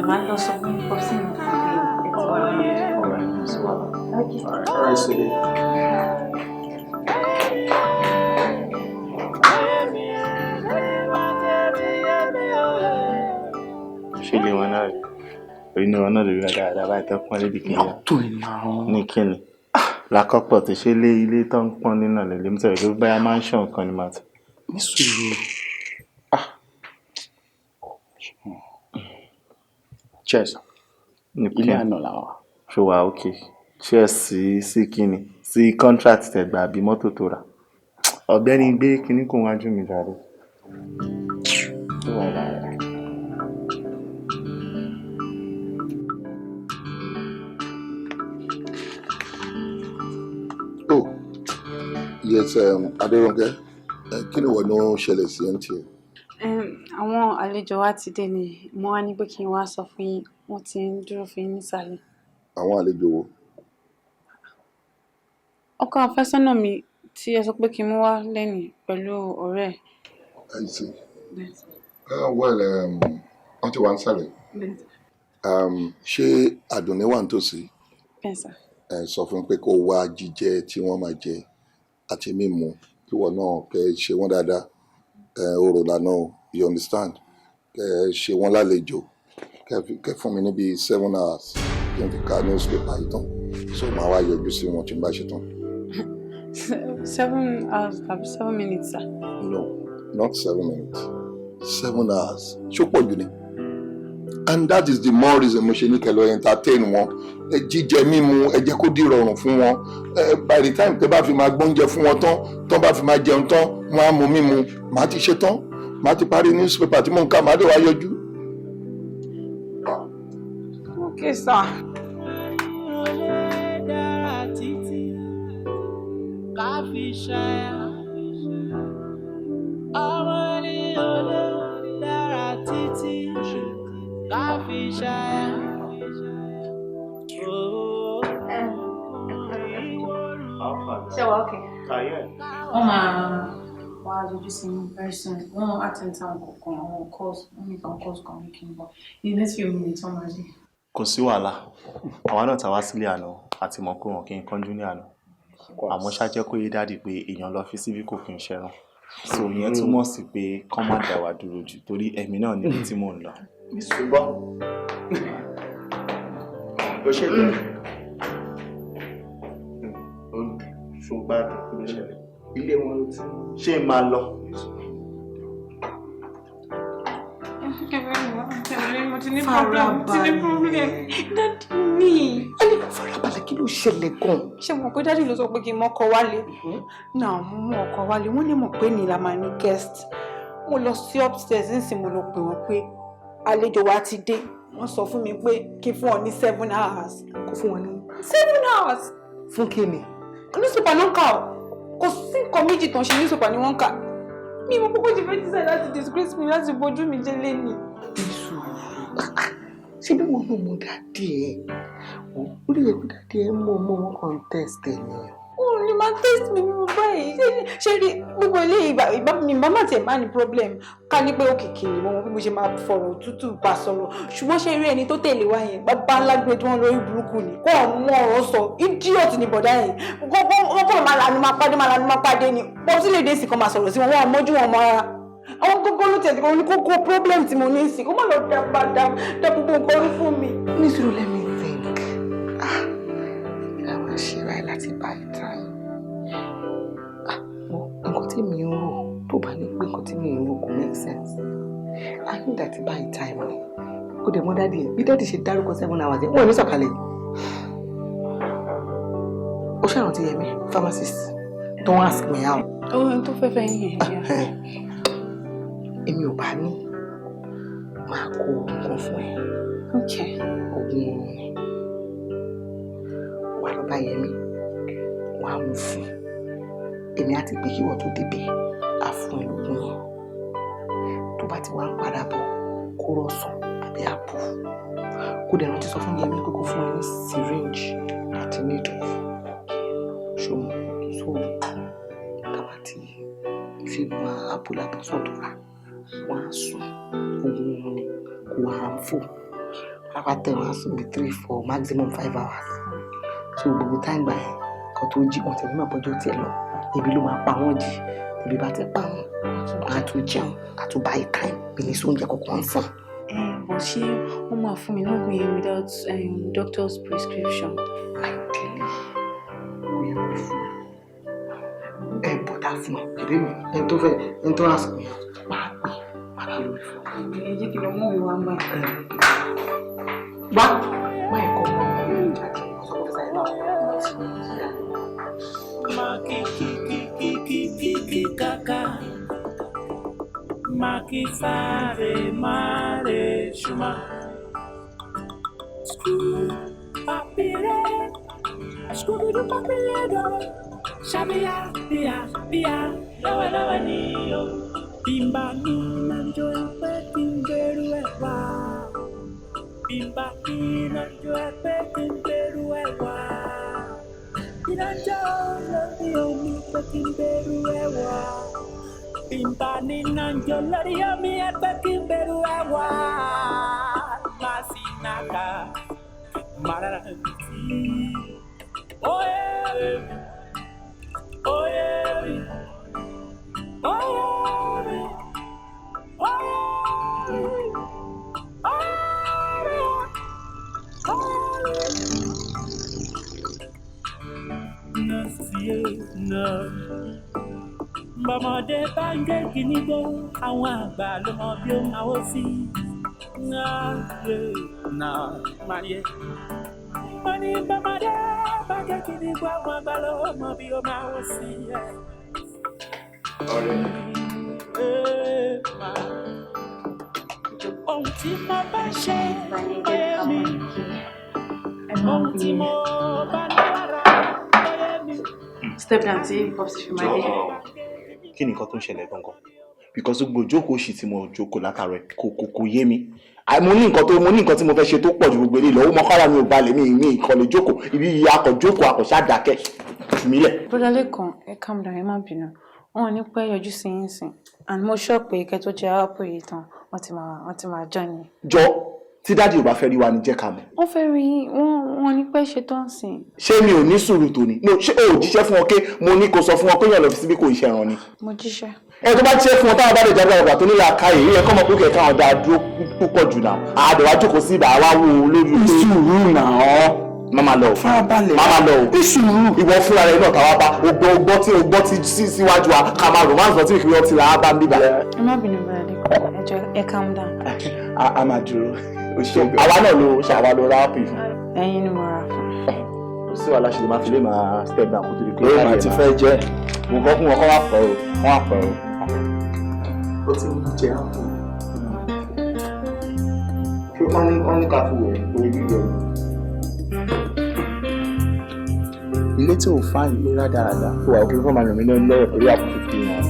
Màá lọ sọ fún Popsi mi fún mi. It's all right. So, okay. All right, sweetie. ṣe lè wọn náà rí orí ni wọn náà lè rí dáadáa báyìí tó pọ́n lédi kìíní ní kíni lákọ́pọ̀ tó ṣe lé ilé tó ń pọ́n nínú lè mú sọ̀rọ̀ tó báyà máa ń ṣàn kan ní màtí. ní sùúrù cheers ilé àná làwọn. ṣé wàá òkè cheers sí kíni sí contract tẹ̀gbà àbí mọ́tò tó rà ọ̀gbẹ́ni gbé kíní kó wájú mi jáde. tó wà lára. Yes, Adérónkẹ́, kí ni wọ́n ní ṣẹlẹ̀ sí MTN? Àwọn àlejò wa ti dé ni mo wá ní pé kí n wá sọ fún yín wọ́n ti ń dúró fún yín nísàlẹ̀. Àwọn àlejò wo? Ọkọ àfẹ́sọ́nà mi tí ẹ sọ pé kí n mú wá lẹ́nìí pẹ̀lú ọ̀rẹ́ ẹ̀. I see. Well, wọ́n ti wá ń sàlẹ̀. Ṣé Àdùnní wà nítòsí? Bẹ́ẹ̀ sà. Sọ fún pé kó wá jíjẹ tí wọ́n máa jẹ àti mímu kí wọ́n náà kẹ́ ṣe wọ́n dáadáa orò lànà you understand kẹ́ ṣe wọ́n lálejò kẹ́ fún mi níbi 7 hours kí n fi ka newspaper yìí tán so màá wá yọjú sí wọn tí n bá ṣe tán. 7 hours tàbí 7 minutes sir. No, not 7 minutes 7 hours ṣó pọ̀ jù ni and that is the more reason mo ṣe ní kẹ́ lọ entertain wọn jíjẹ mímu ẹ jẹ́ kó di rọrùn fún wọn by the time tẹ́ bá fi máa gbóúnjẹ fún wọn tán bá fi máa jẹun tán wọn á mu mímu màá ti ṣe tán màá ti parí newspaper tí mò ń kà màá dé wá yọjú. Okay sir. Ṣé wà okay? Wọ́n máa wá lójú sí very soon. Wọ́n attend some kan àwọn calls wọ́n ní kan calls kan kí n bọ̀. In the next few minutes wọ́n máa dé. Kò sí wàhálà àwa náà ta wá sílé àná àti mọ̀ pé wọn kì í kánjú ní àná àmọ́ ṣáájẹ́ kó yé dáàdì pé èèyàn lọ fi síbí kò kí n ṣẹran so ìyẹn túmọ̀ sí pé kán má dá wa dúró jù torí ẹ̀mí náà níbi tí mò ń lọ. ṣùgbọ́n ó ṣe bẹ́ẹ̀. ṣùgbọ́n kí ló ṣẹlẹ̀ ilé wọn ló ti ṣé máa lọ. Mo ti ní problem. Dádì mi. Ẹni farabalẹ̀ kí ló ṣẹlẹ̀ gan? Ṣé mo pé dádì ló sọ pé kí n mọ́kọ wálé? Náà mo mú ọkọ wálé. Wọ́n ní mọ̀ pé ní la máa ní guest. Mo lọ sí upstairs nísìnyí mo lọ pè wọ́n pé àlejò wa ti dé. Wọ́n sọ fún mi pé kí n fún wọn ní 7 hours. Kò fún wọn ní 7 hours. Fún kí ni? Newspaper ló ń kà ọ́. Kò sí nǹkan méjì tó ń ṣe newspaper ni wọ́n ń kà. Mi mo kókó ti fẹ́ decide láti disgrace mi láti bójú mi jẹ́ lẹ́ni. Ṣé bí wọn ló mú dáadé ẹ ó lè yẹ kó dáadé ẹ mọ ọmọ wọn contest ẹ ni. Ó ní máa test mi bí mo báyìí ṣé rí gbogbo eléyìí ìbá má tiẹ̀ má ní problem ká ní pé òkìkí ni mo bí mo ṣe máa fọ̀rọ̀ tútù bá sọ̀rọ̀ ṣùgbọ́n ṣé rí ẹni tó tẹ̀lé wá yẹn bàbá ńlá gbé tí wọ́n lórí burúkú ni kó ọ̀mú ọ̀rọ̀ sọ idiot ni bọ̀dá yẹn kó máa lanu máa pàdé ni pọ̀ sí lè dé sí kan máa sọ̀rọ̀ sí wọn wọ́n mọ́jú wọn mọ́ ara àwọn gógó ló tẹ̀sí kan ní kókó problem tí mo ní sí kó má lọ dá gbogbo nǹkan orí fún mi. nítorí let me think ìlà máa ṣe ráì láti bá ìta nǹkan tí mi ń rò tó bá ní pé nǹkan tí mi ń rò kò make sense I think that by time ni ó dẹ̀ mọ́ dáàdì ẹ̀ bí dáàdì ṣe dárúkọ 7 hours ẹ̀ wọ́n ní sọ̀kalẹ̀ ó ṣàrántí Yẹmí pharmacist don't ask me how. ohun tó fẹ́ fẹ́ yẹn. èmi ò bá ní máa kó oògùn kan fún ẹ. oògùn oorun ni wà lọ bá Yẹmí wà á mú fún èmi àti pé kí wọ́n tó débẹ̀ á fún ẹ lóògùn yẹn tó bá ti wá ń padà bọ̀ kó rọ̀sán àbí àpò kó dẹ̀ rántí sọ fún Yẹmí pé kó fún ẹ ní syringe àti needle ṣòwò so tàbá ti fi máa àpò làbọ̀ sọ̀tọ̀ rà wọ́n á sùn oògùn oorun ni kò wá à ń fò lápátẹ̀ wọ́n á sùn bí 3-4 maximum 5 hours so gbogbo táìgbà yẹn kan tó jí wọn tẹ̀lé náà bọ́jọ́ tiẹ̀ lọ ebi ló máa pa wọ́n jì ebi bá ti pa wọ́n á tún jẹun á tún báyìí táìm bí ní sóúnjẹ kankan ń fún. bó ṣe wọ́n máa fún mi lóògùn yẹn without doctor's prescription. àìdílé ó yẹ kó fún ẹ bọ́dá fún ẹ kìdí mi ẹni tó fẹ́ ẹni tó rà sọ mi máa pè máa pè lórí fún mi. ẹ jẹ́ kí lọ mú mi wá ń bá ẹ. wá má ẹ̀ kọ́ mọ́ ìjáde ọ̀sán kò fẹ́ sáyé náà. Kaka Makisare Mare Shuma Papire Skudu papire do Shabia Bia Bia Lawa Lawa Niyo Bimba ni nanjo epe timberu ewa Bimba ni nanjo epe timberu ewa Inanja lari omi pekin beru ewa Pimpani nanjo lari omi pekin beru ewa Masinaka Mararanti Oye Oye Oye Bọ́mọdé bá ń gé kìnnìbó, àwọn àgbà ló mọ bí ó máa wó sí. Mo ní bọ́mọdé bá ń gé kìnnìbó, àwọn àgbà ló mọ bí ó máa wó sí. Ohun tí mo bá ṣe bóyá mi, ohun tí mo bá lára bóyá mi. Step down tí Popsi fi máa dé. Kí ni nǹkan tó ń ṣẹlẹ̀ gangan? Because gbogbo ìjókòó ṣì tí mo jókòó látàrẹ kò yé mi. Mo ní nǹkan tí mo fẹ́ ṣe tó pọ̀ ju gbogbo eléyìí lọ. Ó mọ́kànlá mi ò balẹ̀ mi ìkàn lè jókòó. Ibi akọ̀jókòó akọ̀ṣá dákẹ́ jù mí lẹ̀. Bọ́dà Lẹ́kan, ẹ calm down, ẹ má bínú. Wọn ò ní pẹ́ yọjú sí yín sìn. And mo sọ pé kẹ́ tó jẹ́ ápò yìí tán, wọ́n ti máa jọ ni. Jọ tí dáàdi ò bá fẹ́ rí wa ni jẹ́ ká mọ̀. Wọ́n fẹ́ rí wọn ní pẹ́ ṣe tó ń sìn. Ṣé mi ò ní sùúrù tó ni? Ṣé o ò jíṣẹ́ fún wọn pé mo ní kó sọ fún wọn pé yàn lọ fi síbí kò iṣẹ́ ẹran ni? Mo jíṣẹ́. Ẹ tó bá jíṣẹ́ fún wọn táwọn bá lè jáde àgbà tó nílò àkáyè rí ẹ kọ́ mọ̀ pé kẹ̀kẹ́ àwọn dáa dúró púpọ̀ jù náà. Àdèwà jókòó sí ibà wá wo lórí pé sùúrù náà. Máma lọ. Farabalẹ̀. Máma lọ. Ìṣòro. Ìwọ fúnra rẹ̀ náà táwa bá ogbọ́ tí síwájú wa ká máa romance lọ tí ìkiri ọtí là á bá ń bíbá. Ẹ má bínú bọ́dà Lẹ́kan, ẹ jọ̀ọ́ ẹ calm down. A máa dúró. Àwa náà ló ṣàwa ló ráàpì fún. Ẹ̀yin ni mo rà fún. Ó sì wà láṣẹ lè máa fi lè máa step down kó tó di pé. Ó máa ti fẹ́ jẹ́. Mo gbọ́ fún wọn kọ́ wá pọ̀ o, wọ́n wá pọ̀ o. Ó ti ń jẹ àpò. Ṣé wọ́n ní ká fún òun orí gbígbẹ ni? Ilé tí ò fáìn ní rádaràdà. Ó wà òkè fún màmí mi lọ́wọ́ pẹ̀lú àpò 50 naira.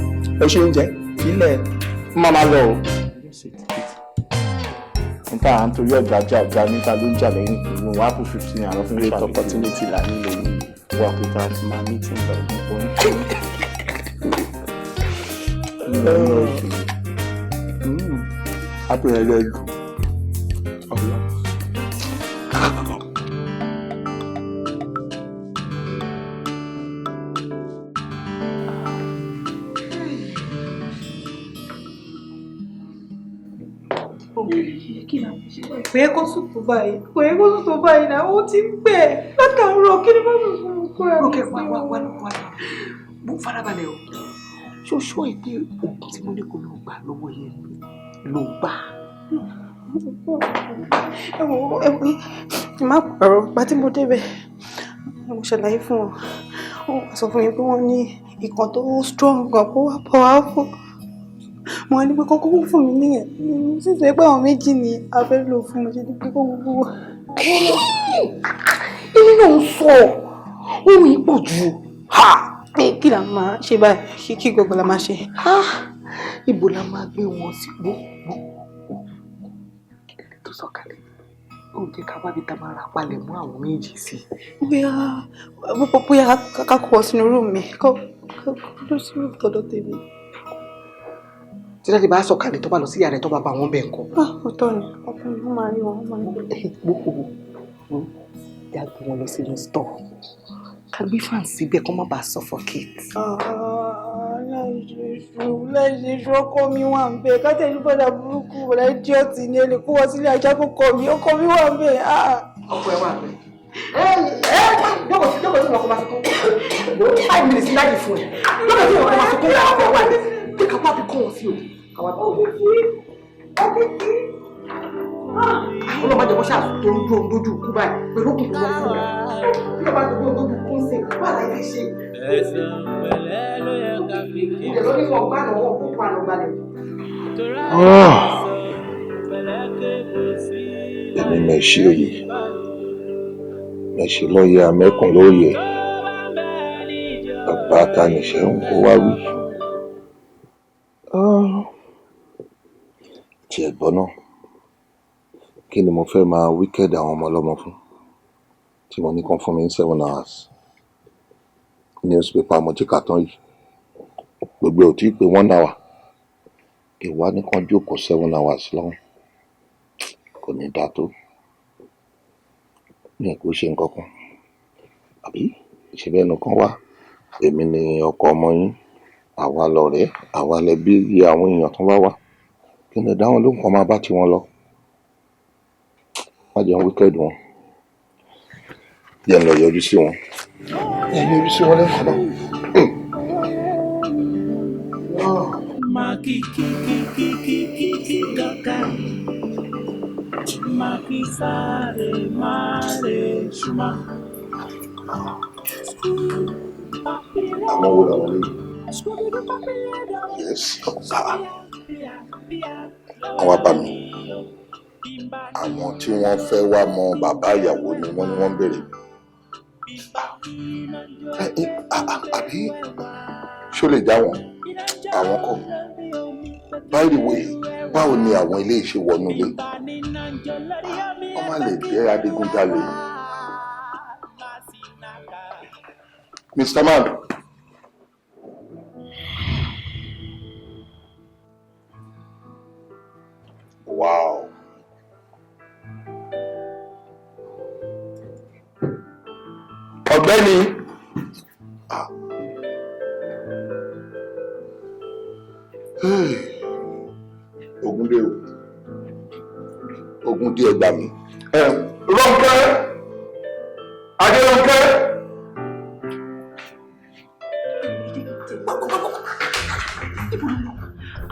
Ó ṣe oúnjẹ ilẹ̀ máa lọ o. Nípa à ń torí ọ̀gá ọ̀gá níta ló ń jà lẹ́yìn ìlú wa kù 15 naira fún great opportunity là nílò yìí. Wà pé ká ti máa meeting lọ. Happy holiday. Kò yẹ kó sùn tó báyìí. Kò yẹ kó sùn tó báyìí náà. Ó ti ń pẹ́ látàárọ̀ kí ni bá mi fún un kúrò. Lókè wá. Mo farabalẹ̀ o. Ṣoṣo èdè oògùn tí mo ní kó lọ gbà lọ́wọ́ yẹn ló gbà. Ẹ wo má pàrọ̀ gba tí mo débẹ̀. Mo ṣàlàyé fún wọn. Wọ́n sọ fún mi pé wọ́n ní ìkan tó strong gan kó wá powerful. Mo wá ní pé kọ́kọ́ fún mi nìyẹn. Sísè pé àwọn méjì ni a fẹ́ lò fún mi ṣe ní pé kọ́kọ́ wọ. Èmi náà ń sọ ohun yìí pọ̀ jù. Kí la máa ṣe báyìí? Kí gbogbo la máa ṣe? Ibo la máa gbé wọn sí gbogbo. Kí lè tó sọ̀kalẹ̀? Ó jẹ́ ká wábi tá máa ra palẹ̀ mọ́ àwọn méjì sí. Bóyá ká kó ọ sínú rúùmù mi. Kó lọ sí rúùmù tọ́dọ̀ tèmi. Tí láti bá sọ̀kalẹ̀ tó bá lọ sí yàrá tó bá bá wọn bẹ̀ ńkọ́. Ọ̀tọ̀ ni ọkùnrin wọn máa rí wọn máa rí. Gbogbo ìyá gbé wọn lọ sínú stọ̀. Ká gbé fàn síbẹ̀ kó má bàa suffocate. Láìṣe ọkọ mi wà ń bẹ̀. Kájẹ́ ìlú bọ́dà burúkú bọ̀dà idiot ni ẹ lè kó wọ́n sílé ajá kó kọ mi. Ọkọ mi wà ń bẹ̀. Ọkọ ẹ wà ń bẹ̀. Jókòó sí ọkọ máa sọkún. 5 minutes láti fún ẹ. Jókòó sí ọkọ máa sọkún ọkọ wà ní. Kí ká wá bí kọ́ wọn sí o. Ọlọ́mọdé wọ́n ṣàtúntò tó ń dúró lójú kú báyìí pẹ̀lú òkùnkùn wọn fún mi. Bí ọba tó dúró lójú kú sí wà láì ṣe. Ìjẹ́ lórí wọn gbá náà wọn kó pa àná balẹ̀. Èmi mẹ̀ṣí òye, mẹ̀ṣí lọ́yẹ amẹ́kùn lóye, bàbá tanìṣẹ́ ń kó wá wí. Tí ẹ̀gbọ́n náà, kí ni mo fẹ́ máa wíkẹ́ẹ̀dì àwọn ọmọ ọlọ́mọ fún? Tí mo ní kàn fún mi ní 7 hours. Newspaper mo ti kà tán yìí. Gbogbo ò tí ì pé 1 hour. Ìwà nìkan jókòó 7 hours lọ́hùn. Kò ní dáa tó. Mi kò ṣe nǹkan kan. Àbí ìṣẹ̀lẹ̀ ẹnu kan wà. Èmi ni ọkọ ọmọ yín. Àwa lọ̀rẹ́, àwa lẹbí iye àwọn èèyàn tó bá wà. Kí ni dáhùn ló nǹkan máa bá ti wọn lọ? Má jẹun wíkẹ́ẹ̀dì wọn. Jẹ́ ń lọ yọjú sí wọn. Jẹ́ ń yọjú sí wọn lẹ́kọ̀ọ́ náà. Àwọn wo làwọn lè? Yes. Àwọn bá mi. Àwọn tí wọ́n fẹ́ wá mọ bàbá ìyàwó ni wọ́n ń béèrè. Àbí ṣó lè já wọn? Àwọn kọ́. By the way, báwo ni àwọn ilé ìṣe wọnú ilé? Wọ́n má lè jẹ́ adigunjalè. Mr. Man. Wow. Ọ̀gbẹ́ni. Ògúndé o. Ògúndé ẹgbà mi. Rónkẹ́. Adérónkẹ́.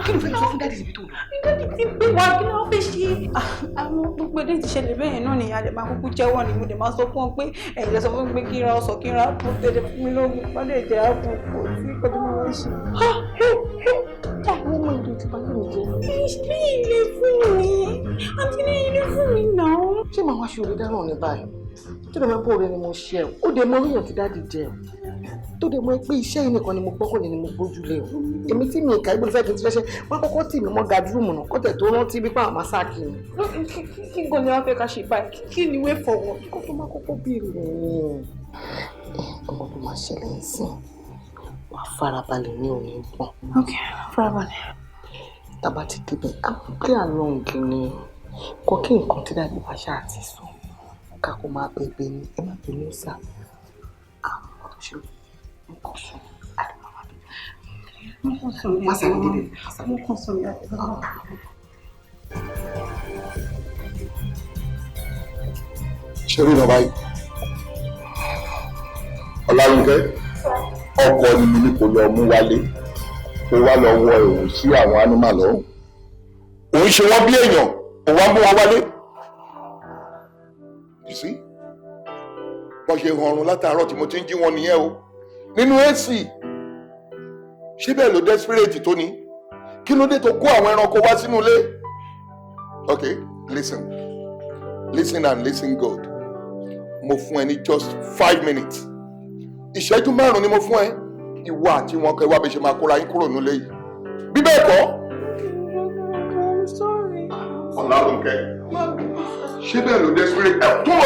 Kí ló fẹ́ sọ fún dáàdì síbi tó lọ? Dáàdì ti gbé wa kí ló fẹ́ ṣe? Àwọn gbogbo èdè ti ṣẹlẹ̀ bẹ́ẹ̀ náà ni a lè máa kúkú jẹ́wọ́ ni mo lè máa sọ fún ọ pé ẹ̀yin lè sọ fún mi pé kí n ra ọsàn kí n ra àpò tẹ̀lé fún mi lóògùn bá lè jẹ́ àpò kò sí ìkọ́jú mi wọ́n ṣe. Àwọn ọmọ ìlú ti báyìí mi jẹ́. Bí ilé fún mi, àti ní ilé fún mi náà. Ṣé màá wá ṣe orí dáná ní báyìí? Tó dẹ̀ mọ́ pé orin ni mo ṣe ẹ̀, ó dẹ̀ mọ́ oríyàn tí dáàdì jẹ́ ẹ̀. Tó dẹ̀ mọ́ pé iṣẹ́ yìí nìkan ni mo gbọ́kànlé ni mo gbójú lé o. Èmi tí mi ìka ìgbóni fẹ́ kí n ti fẹ́ ṣe, wọ́n kọ́kọ́ tì mí mọ́ gadrúùmù náà, kọ́tẹ̀ tó rántí bí pàwọn máa sáà kì í. Kí gan ni wọ́n fẹ́ ká ṣe báyìí? Kí ni wé fọwọ́? Kó tó máa kọ́kọ́ béèrè. Ọmọ tó máa ṣẹlẹ̀ sí wàá farabalẹ̀ ní òní pọ̀. Okay, farabalẹ̀. Tábà ti débẹ̀, àwọn play along ni kò kí nǹkan tí dájú bá ṣáà ti sọ. Ká kó máa bẹ̀bẹ̀ ni ẹ má bínú sá. Àwọn ọ̀ṣọ́ nǹkan sọ. Ṣé rí bàbá yìí? Ọláyínká ọkọ ni mi ní kò lọ mú wálé kó wá lọ wọ ẹ̀wù sí àwọn ánímà lọ́rùn. Òun ṣe wọ́n bí èèyàn òun wá mú wọn wálé. You see? Wọ́n ṣe hànrùn látàárọ̀ tí mo ti ń jí wọn nìyẹn o. Nínú AC ṣé bẹ́ẹ̀ ló desperate tó ní? Kí ló dé tó kó àwọn ẹranko wá sínú ilé? Okay, listen and listen good. Mo fún ẹ ní just 5 minutes. Ìṣẹ́jú 5 ni mo fún ẹ. Ìwọ àti wọn kẹ́ wá bí ṣe máa kóra yín kúrò nílé yìí. Bí bẹ́ẹ̀ kọ́. Ọlárónkẹ́. Ṣé bẹ́ẹ̀ ló desperate? Túwọ̀.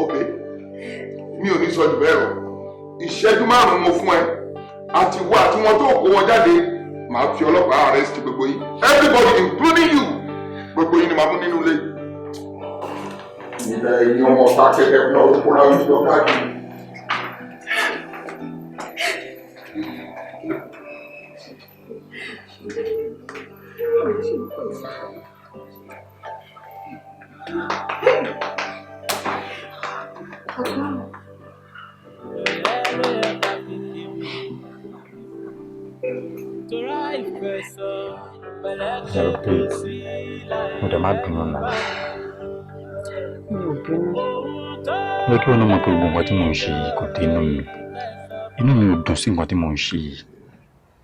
Okay. Mi ò ní sọ jù bẹ́ẹ̀ rọ. Ìṣẹ́jú 5 mo fún ẹ. Àti wọ àti wọn tó kó wọn jáde. Màá fi ọlọ́pàá arrest gbogbo yín. Everybody including you. Gbogbo yín ni màá mú nínú ilé. Ilẹ̀ ẹ̀yin ọmọ ọ̀tá kẹ̀kẹ́ fún ọdún kóra ojú lọ káàkiri. Mo dẹ̀ má bínú náà. Mi ò bínú. Lọ kí wọn náà mọ̀ pé gbogbo nǹkan tí mò ń ṣe yìí kò dé inú mi. Inú mi ò dùn sí nǹkan tí mò ń ṣe yìí.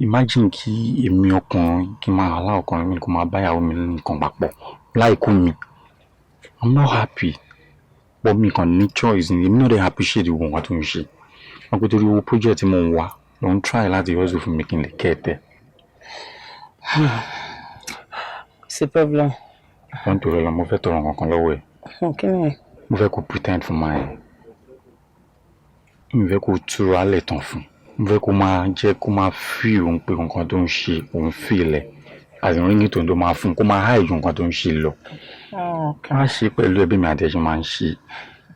Imagine kí èmi ọkùnrin kí n máa hàlá ọkùnrin mi kó máa báyàwó mi nǹkan papọ̀ láìkú mi. I'm not happy. But mi kàn ní choice ni èmi náà dẹ̀ appreciate gbogbo nǹkan tó ń ṣe. Wọ́n pé torí owó project tí mò ń wá ló ń try láti hustle fún mi kí n lè kẹ́ ẹ tẹ́. C'est problem. Wọ́n tó rẹ̀ lọ mo fẹ́ tọrọ nǹkan kan lọ́wọ́ ẹ̀. Kí ni? Mo fẹ́ kó pretend fún máa ẹ̀. Mo fẹ́ kó túra lẹ̀ tán fún. Mo fẹ́ kó máa jẹ́ kó máa feel òun pé nǹkan tó ń ṣe òun feel ẹ̀. Àti ríngì tó ń tó máa fún kó máa hide ju nǹkan tó ń ṣe lọ. Má ṣe pẹ̀lú ẹbí mi àti ẹ̀ṣin máa ń ṣe.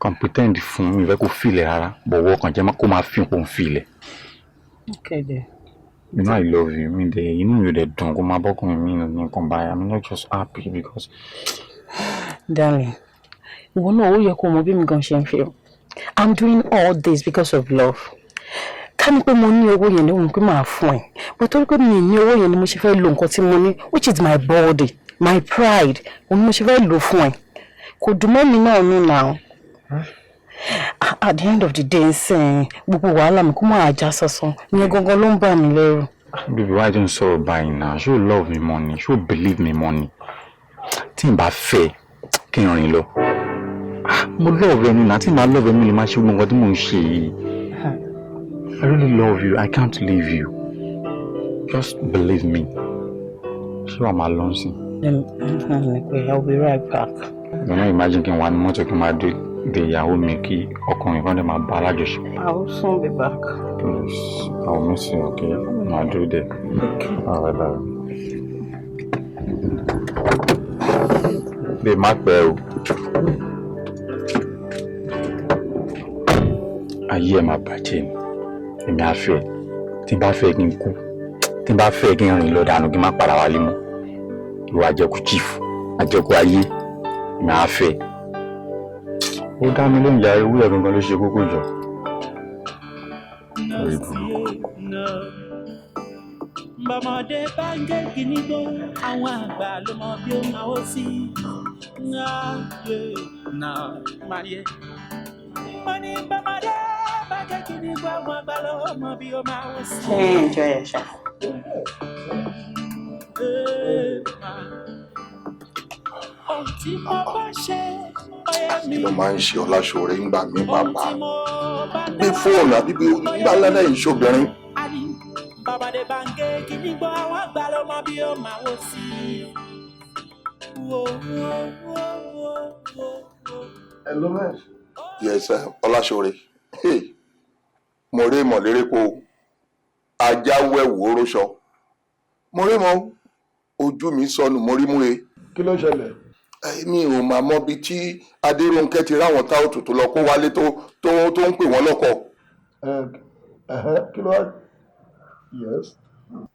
Kàn pretend fún mi fẹ́ kó feel ẹ̀ rárá. Bọ̀wọ̀ kan jẹ́ kó máa feel òun feel ẹ̀. Okay then. You know I love you. I mean, you know you're the dog. My boy coming in come by. I'm not just happy because, darling, you know who you're coming. Be me gonna shame feel. I'm doing all this because of love. Can you put money away and don't come my phone? But all good me know you and much very long cutting money, which is my body, my pride. When much very low phone. Could do me now. At the end of the day, saying, "Bubu wala mi kuma ajasa so." Ni gongo lo nba mi lẹ́rù. Baby, why don't sorrow buying now? She love me money. She believe me money. Tí n bá fẹ́ kí n rìn lọ. Mo love ẹni na tí n bá love ẹni lè má ṣe gbogbo nǹkan tí mò ń ṣe yìí. I really love you. I can't leave you. Just believe me. Ṣé wàá máa lọ sí? I'll be right back. You know, imagine kí n wà ní mọ́tò kí n máa dé ìyàwó mi kí ọkùnrin kan dẹ̀ máa bá alájọṣepọ̀. I will soon be back. Please, I will miss you, okay? I'll do that. Okay. All right, bye. Babe, má pẹ́ o. Ayé ẹ̀ máa bàjẹ́ ni. Èmi á fẹ́. Tí n bá fẹ́ kí n kú. Tí n bá fẹ́ kí n rìn lọ dànù kí n má padà wálé mọ́. Ìwà àjẹkù chief. Àjẹkù ayé. Èmi á fẹ́. Ó dá mi lóúnjẹ ewu ẹ̀ gangan ló ṣe kókó jọ. Bọ́mọdé bá ń gé kíní gbó, àwọn àgbà ló mọ bí ó máa ó sí. Máa yẹ. Mo ní bọ́mọdé bá ń gé kíní gbó, àwọn àgbà ló mọ bí ó máa ó sí. Ṣé enjoy ẹ̀ ṣá? Ohun tí mo bá ṣe. Kí ló máa ń ṣe Ọláṣọ̀rẹ́ ńgbà mí bàbá? Bí fóònù àbí bí nígbà lẹ́lẹ́ yìí ṣobìnrin. Bọ́mọdé bá ń gé kíní gbó, àwọn àgbà ló mọ bí ó máa ó sí. Hello, man. Yes, Ọláṣọ̀rẹ́. Hey, mo rí mọ̀ lérè po ajá wẹ̀wò oróṣọ mo rí mọ̀ ojú mi sọnù mo rí múre. kí ló ṣẹlẹ̀. mi ò máa mọ bíi tí Adérónkẹ́ ti ráwọn táòtù tó lọ kó wálé tó ń pè wọ́n lọ́kọ. kí ló wá. yes.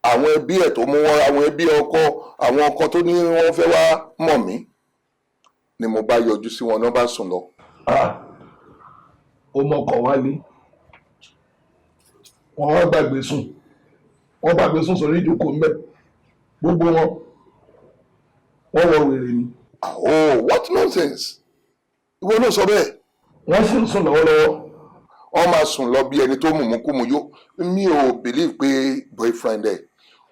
àwọn ẹbí ẹ̀ tó mú wọn àwọn ẹbí ọkọ àwọn ọkọ tó ní wọ́n fẹ́ wá mọ̀ mí ni mo bá yọjú sí wọn náà bá sùn lọ. ó mọkàn wálé wọn wá gbàgbé sùn sórí ìjókòó mbẹ gbogbo wọn wọ wèrè ni. oh what nonsense ìwọ náà sọ bẹ́ẹ̀. wọ́n sì ń sùn lọ́wọ́lọ́wọ́. wọ́n máa sùn lọ bí ẹni tó mùmúkúmu yó mi ò believe pé boyfriend ẹ̀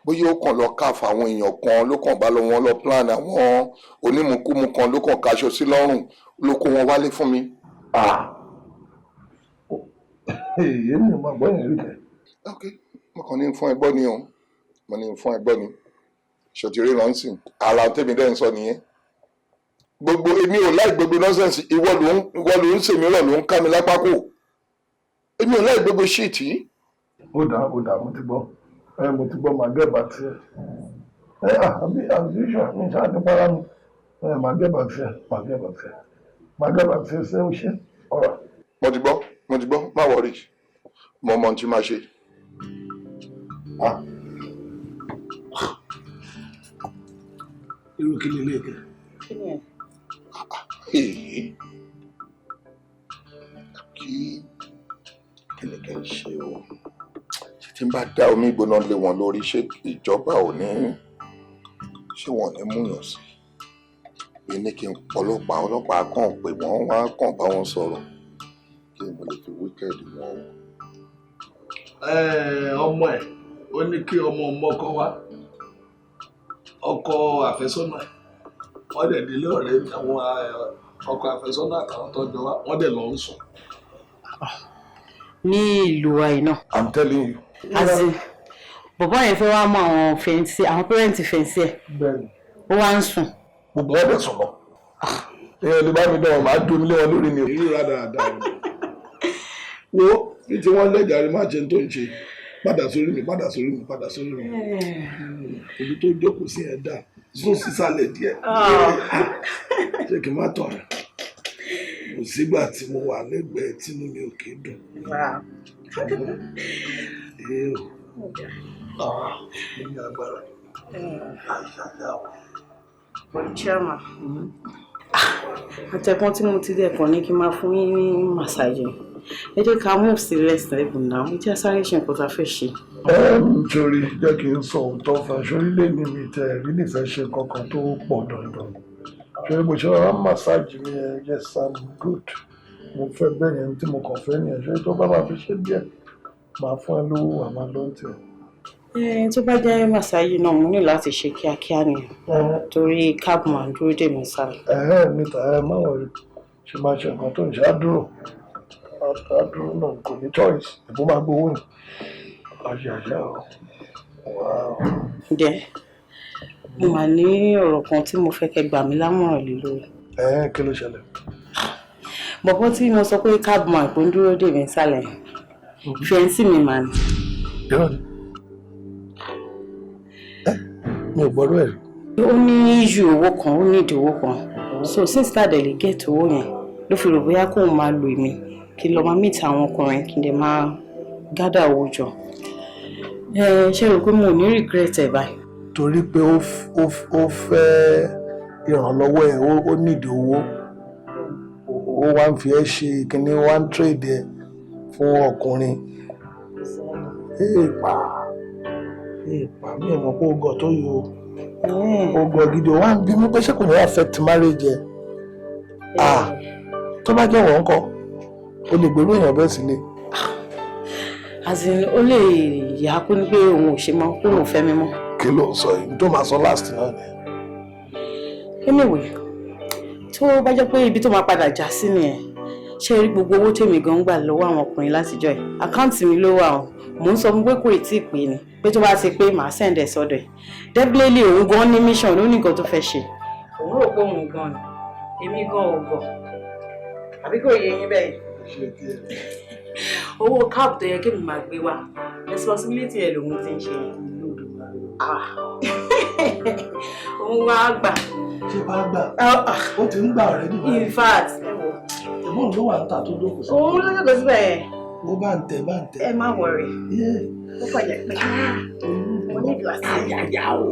bóyá ó kàn lọ káfa àwọn èèyàn kan ló kàn bá lọ wọn lọ plan àwọn onímùkúmu kan ló kàn kaṣọ sí lọ́rùn ló kó wọn wálé fún mi. èmi ò máa gbọ́ yẹn rí kẹ́. ok mo kàn ní fún ẹgbọ́ ni o mo ní fún ẹgbọ́ ni ṣòtìrí lọ́nsìn ara tèmi dẹ́ ń sọ nìyẹn gbogbo èmi ò láì gbogbo nọ́sẹ̀nsì ìwọ ló ń sèmi rọ̀ ló ń ká mi lápá kò èmi ò láì gbogbo ṣíìtì. ó dà mo ti gbọ́ màá gẹ́bà tí ẹ àbí àbíṣọ́ mi ṣáà ti para mi màá gẹ́bà tí ẹ ṣé ó ṣe ọ̀rọ̀. mo ti gbọ́ má wọrí mo mọ ohun tí máa ṣe. irú kí ni ilé ìkẹ́. kí ni kí n ṣe o ṣé tí n bá dá omi gbóná lé wọn lórí ṣé ìjọba ò ní ṣé wọn ò ní múyàn sí i ní kí n ọlọ́pàá kàn pé wọ́n wá kàn bá wọn sọ̀rọ̀ kí n lè fi wíkẹ́ẹ̀dì wọn o. ọmọ ẹ̀ ó ní kí ọmọ ọkọ wá ọkọ àfẹ́sọ́nà wọ́n dẹ̀ délé ọ̀rẹ́ àwọn ọkọ àfẹ́sọ́nà àtàwọn tọ́jọ́ wá wọ́n dẹ̀ lọ ń sùn. ní ìlú wa yìí náà. I'm telling you. àti bọ̀bọ́ yẹn fẹ́ wá mọ àwọn fẹ̀ǹsì àwọn pẹ́rẹ́ǹtì fẹ̀ǹsì ẹ̀ ó wá ń sùn. gbogbo wọn dẹ̀ sùn lọ. èèyàn lè bá mi dán wọn máa dún mi lé wọn lórí ni èyí rà dáadáa. wo bí tí wọ́n lẹ́jà rí má ṣe tó ń ṣe padà sórí mi. ibi tó jókòó sí ẹ̀ dáa sún sísàlẹ̀ díẹ̀. ṣé kí n má tọ̀rọ̀ kò sígbà tí mo wà lẹ́gbẹ̀ẹ́ tínú mi ò kì í dùn. ní agbára. chairman àtẹ̀kùn tí mo ti dẹ̀kùn ní kí n máa fún yín ní màsáàjì ẹ jẹ́ ká move sí rest level náà ó jẹ́ sáré ṣe nǹkan tá a fẹ́ ṣe. nítorí jẹ́ kí n sọ òótọ́ fún aṣọ́rílẹ̀ ní mi tẹ́ ẹ̀rí nífẹ̀ẹ́ ṣe kankan tó pọ̀ dandan ṣe mo ṣe rárá màsáàjì mi ẹ yes I'm good mo fẹ́ bẹ́ẹ̀ yẹn tí mo kàn fẹ́ nìyẹn ṣe tó bá máa fi ṣe díẹ̀ máa fún ẹ lówó àmà lọ́ntì. tó bá jẹ́ màsáàjì náà mo ní láti ṣe kíákíá ni torí káàbù máa ń dúró dè mí sáré. níta máwọn ṣe máa ṣe nǹkan tó ń ṣe àdúrò náà kò ní choice ìbú máa gbowó ni àṣàṣà ǹjẹ́ mo máa ní ọ̀rọ̀ kan tí mo fẹ́ kẹ́ gbà mí lámọ̀ràn lé lórí. kí ló ṣẹlẹ̀. bọ̀bọ́ tí mo sọ pé káàbù máa ń dúró dè mí sálẹ̀ fẹ́ǹsì mi máa ní. mi ò gbọ́dọ̀ ẹ̀ rí. ó ní iṣu owó kan ó ní ìdíwó kan so since that day get owó yẹn ló fi rò bóyá kóun máa lo èmi kí n lọ máa meet àwọn ọkùnrin kí n dẹ̀ máa gádà owó jọ. ṣé rò pé mo ò ní regret ẹ̀ báyìí. torí pé ó fẹ́ ìrànlọ́wọ́ ẹ̀ ó nídìí owó ó wá ń fi ẹ́ ṣe kíní wá ń trade ẹ̀ fún ọkùnrin. èèpà mi ò mọ̀ pé ó gọ̀ tó yìí o ó gọ̀ gidi ó wá ń bí mi pé ṣé kò ní affect marriage ẹ̀ tó bá jẹ́ wọ́n kọ́ o lè gbèrú èèyàn bẹ́ẹ̀ sílé. àti ó lè yà á kó ní pé òun ò ṣe mọ́ pé òun ò fẹ́ mi mọ́. kí ló ń sọ yìí tó máa sọ last náà ni. anyway tó bá jẹ́ pé ibi tó máa padà já sí nìyẹn ṣé rí gbogbo owó tèmi gan gbà lọ́wọ́ àwọn ọkùnrin látijọ́ ẹ̀ àkáǹtì mi ló wà o mò ń sọ fún pé kò tí ì pé ni pé tó bá ti pé màá send ẹ̀ sọ́dọ̀ ẹ̀ definitely òun gan ní mission ó ní nǹkan tó fẹ́ ṣe. òun rò pé òun gan ni èmi gan ò gọ̀ àbí kò yé yín bẹ́ẹ̀. owó cab tó yẹ kí mi máa gbé wá responsibility ẹ̀ lòun ti ń ṣe òun wá gbà. ṣé bá gbà ó ti ń gbà ọ̀rẹ́ nìyẹn. In fact ẹ̀gbọ́n ló wà ń ta tó dókòó sí. òun ló jókòó síbẹ̀ yẹn. ó bá ń tẹ̀. ẹ má wọrí ó kọjá pé mo ní ìlú àti ìyá o.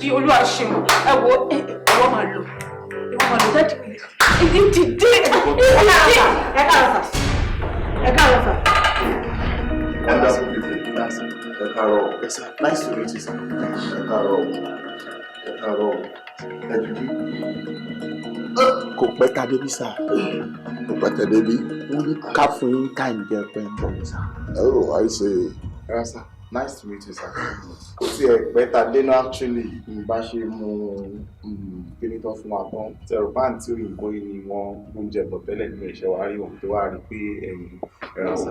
Jí Olúwa ṣeun ẹ wo ẹwọ máa lọ jáde ìdí ti dé ẹ káàárọ̀ sà. Nice to meet you, sir. Kò pẹ́ ta débi sá. Kò pẹ́ tẹ débi. Wọ́n ní ká fún yín ká ìjẹ́ pẹ́ ń bọ̀ sá. Oh, I see. Yes, sir. Nice to meet you, sir. Kò sí ẹ̀ pẹ́ ta dé náà actually bá ṣe mú kíní tán fún wa tán. Tẹ̀rọ̀bán tí òyìnbó yìí ni wọ́n oúnjẹ bọ̀ tẹ́lẹ̀ nínú ìṣẹ́ wa rí wọn tó wá rí pé ẹ̀yìn ẹ̀rọ sá.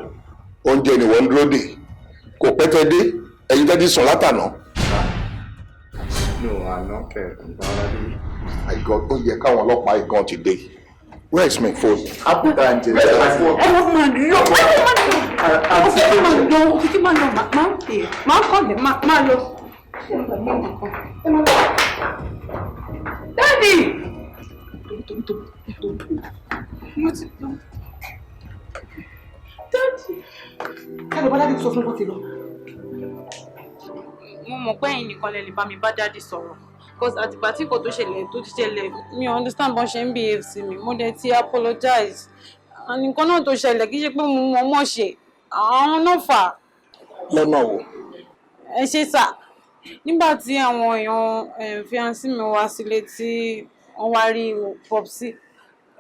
Oúnjẹ ni wọ́n ń dúró dè. Kò pẹ́ tẹ dé. Ẹ̀yin tẹ́ ti sùn látàná. No, àná kẹ̀kẹ́ àìgàn tó yẹ káwọn ọlọ́pàá ìgan ti dé. Where is my phone? Àbúdá ń jẹ ẹ wọ́n máa lọ títí máa lọ máa kọ́ lẹ̀ máa lọ. Daddy! Mo ti lọ. Daddy! Káàdì bá dádì sọ fún bó ti lọ. Mo mọ̀ pé ẹ̀yin nìkan lè bá mi bá dádì sọ̀rọ̀. Because àtìgbà tí kò tó ti ṣẹlẹ̀ mi ò understand bọ́n ṣe ń behave sí mi. Mo dẹ̀ ti apologize. Nǹkan náà tó ṣẹlẹ̀ kì í ṣe pé mo mọ̀ ṣe. Àwọn náà fà. Lọ́nà wo? Ẹ ṣe sà. Nígbà tí àwọn èèyàn fiancé mi wá sílé tí wọ́n wá rí Popsi.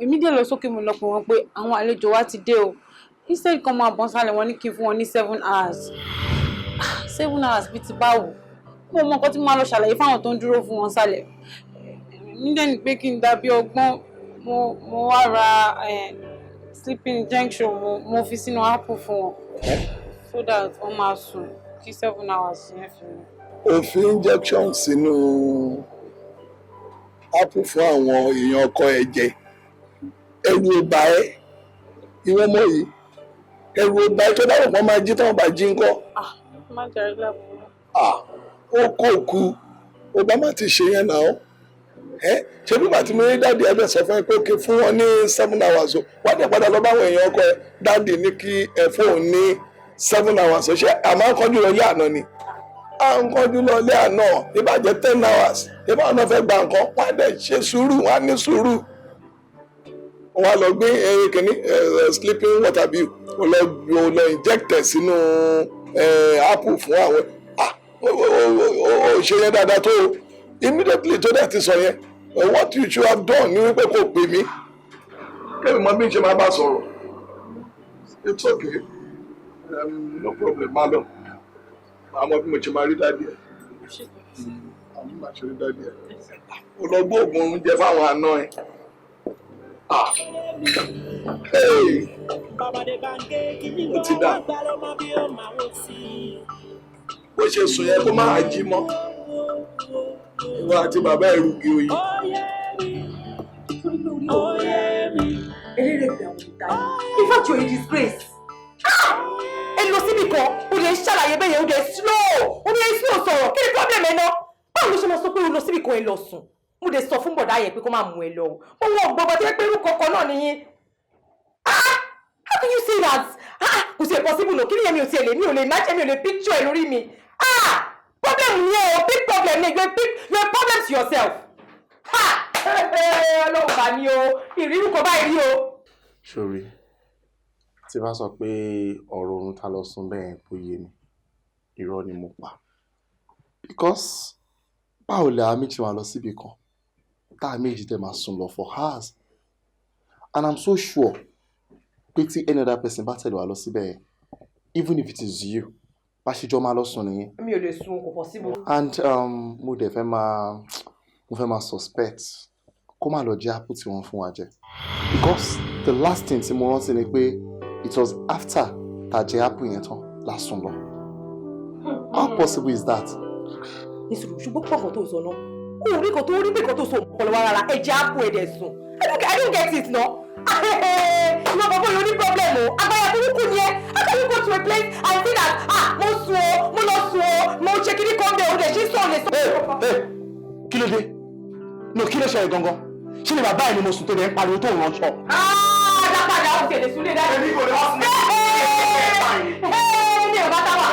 Èmi dẹ̀ lọ sókè mo lọ pè wọ́n pé àwọn àlejò wa ti dé o. Instead kan máa bọ́n sálẹ̀ wọ́n ní kí n fún wọn ní 7 hours. 7 hours bíi ti báwo. Mo mọ nǹkan tí mo máa lọ ṣàlàyé fáwọn tó ń dúró fún wọn sálẹ̀. Nídẹ̀ ni pé kí n dàbí ọgbọ́n mo wá ra sleeping injection mo fi sínú apple fún wọn so that wọ́n máa sùn kí 7 hours yẹn fi mi. O fi injection sínú apple fún àwọn èèyàn ọkọ ẹ jẹ. Ẹrù ọba ẹ ìwọ́n mọ̀ yìí. Ẹrù ọba ẹ tó dáwọ̀ pọ́n máa jí táwọn bá jí ńkọ́. Má jẹ́ lábúrò. Ó kó òkú Obama ti ṣe yẹn náà ṣé bí bàtí mi rí dáàdì ẹgbẹ́ sọ fún ẹ pé kí fún wọn ní 7 hours o wá dẹ̀ padà lọ báwọn èèyàn ọkọ ẹ dáàdì ní kí ẹ fún òun ní 7 hours o ṣé àmọ́ ń kánjú lọ ilé àná ni à ń kánjú lọ ilé àná ìbàjẹ́ 10 hours ìbáwọn náà fẹ́ gba nǹkan wọ́n á dẹ̀ ṣe sùúrù wọ́n á ní sùúrù wọ́n á lọ gbé kìnní sleeping water bill wọ́n lọ inject ẹ̀ sínú apple fún àwọn ó ṣe yẹn dáadáa tó immediately tó dẹ̀ ti sọ yẹn what you should have done ni wípé kò pè mí kẹ́mi mọ bí n ṣe máa bá sọ̀rọ̀ it's okay no problem má lọ àmọ́ bí mo ṣe máa rí dáadé ẹ̀ àmọ́ máa ṣe rí dáadé ẹ̀ ó lọ gbọ́ oògùn oúnjẹ fáwọn àna ẹ̀ ó ti dà bó ṣe sùn yẹn kó máa jí mọ́ ìwọ àti bàbá ẹ̀ rúgi oyin. In fact, you're a disgrace. Ẹ lọ síbi kan, o lè ṣàlàyé bẹ́ẹ̀ yẹn, o lè slow sọ̀rọ̀. Kí ni problem ẹ náà? Báwo ló ṣe máa sọ pé o lọ síbi kan ẹ lọ sùn? Mo dẹ̀ sọ fún bọ̀dá yẹn pé kó máa mú ẹ lọ. Mo wọ gbọ́gbọ́ tí wọ́n pé irú kankan náà nìyí. How can you say that? Kò sí possible no. Kí ni yẹn mi ò tiẹ̀ lè mi ò lè imagine mi ò lè picture ẹ lórí mi. Problem ni o, big problem ni you're a problem to yourself. Ọlọ́run bá ní o, ìrírú kan báyìí rí o. Ṣorí, tí bá sọ pé ọ̀rọ̀ oorun ta lọ sùn bẹ́ẹ̀ kò yé mi, irọ́ ni mo pa. Because báwo lè àmì tí wàá lọ síbi kan, tá àmì èjì tẹ̀ máa sùn lọ for hours. And I'm so sure pé tí any other person bá tẹ̀lé wa lọ síbẹ̀, even if it is you, bá ṣe jọ máa lọ sùn nìyẹn. Mi ò lè sùn kò possible. And mo dẹ̀ fẹ́ máa mo fẹ́ máa suspect kó má lọ jẹ́ apple tí wọ́n fún wa jẹ because the last thing tí mo rántí ni pé it was after tá jẹ apple yẹn tán la sùn lọ. How possible is that? nísìnyí ṣùgbọ́n pọ̀kàn tó sọ náà ó rí kan tó rí bí kan tó sọ ọ̀pọ̀lọpọ̀ wa rárá ẹ̀jẹ̀ apple ẹ̀dẹ̀ sùn I don't get it náà. ìwọ bàbá yóò ní problem o agbára burúkú ni ẹ how can you go to a place and say that mo sùn o mo lọ sùn o mo ṣe kíní kan bẹ́ẹ̀ o dẹ̀ ṣí sọ̀ lè sọ. kí ló dé no kí ló ṣẹlẹ̀ gangan ṣé ni bàbá ẹ̀ ni mo sùn tó dẹ̀ ń pariwo tó ń ránṣọ. dápadà ó tẹ̀lé súnlé dájú. èmi kò lè wá sí ní ọ̀gá táwa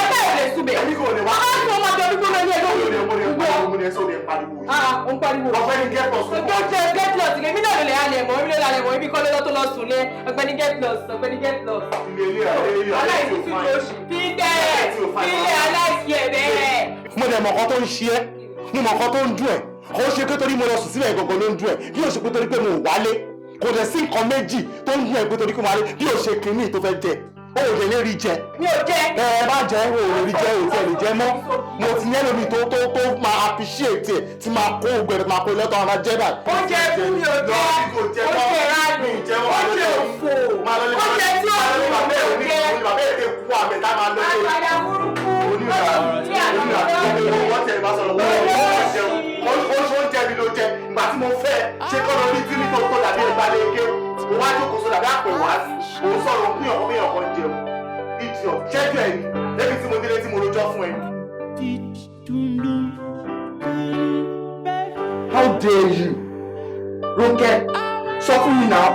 ọ̀gá ẹ̀ lè súnbẹ̀. èmi kò lè wá sí. àwọn ọmọ àti ọdún gbọ́dọ̀ ní ẹjọ́ òun. mo ní ẹsẹ̀ ò lè pariwo. ó ń pariwo. ọ̀gbẹ́ni get lost. get lost èmi náà ló lè halẹ̀ mọ́ èmi ló lè halẹ̀ mọ́ ibi kọ́ lọ́dọ́ tó lọ sùn lé ọ̀gbẹ́ni get lost ọ̀gbẹ́ni get lost. aláìsí tí o ṣì fi dẹ́ aláìsí ẹ̀ bẹ́ẹ̀. mo dẹ̀ mọ̀ ọkọ tó ń ṣe ẹ́ mo mọ̀ ọkọ tó ń dùn ẹ̀ kò ṣe pé torí mo lọ sùn sílẹ̀ gangan ló ń dùn ẹ̀ bí o ṣe pé torí pé mo wálé kò dẹ̀ sí nǹkan méjì tó ń dùn ẹ̀ pé torí pé mo wálé bí o ṣe kìíní tó fẹ́ jẹ o ò lè rí jẹ. mi ò jẹ. ẹ bá jẹ o ò lè rí jẹ o ò tẹ̀ lè jẹ mọ́ mo ti ní ẹlòmíì tó máa appreciate ẹ̀ tí máa kó ògbẹ̀rẹ̀ máa kó lọ́tọ̀ àwọn jẹ́ báyìí. oúnjẹ fún mi ò jẹ oúnjẹ ránù oúnjẹ òfò oúnjẹ tí ó fi ọmọ ò jẹ. bàbá èdè kú àbẹ̀tá máa lọ sí àgbàdà burúkú oúnjẹ mi ló jẹ ìgbà tí mo fẹ́ ṣe kọ́ lọ rí tíní tó dàbí ìgbàlẹ̀ eke o wá jókòó sódà bí àpò wá sí o sọ̀rọ̀ pínyàn kan jẹun ìtìọ̀ jẹ́jọ́ ẹ̀yìn lẹ́bi tí mo délé tí mo rojọ́ fún ẹ. How dare you? Ronke, sọ fún mi náà.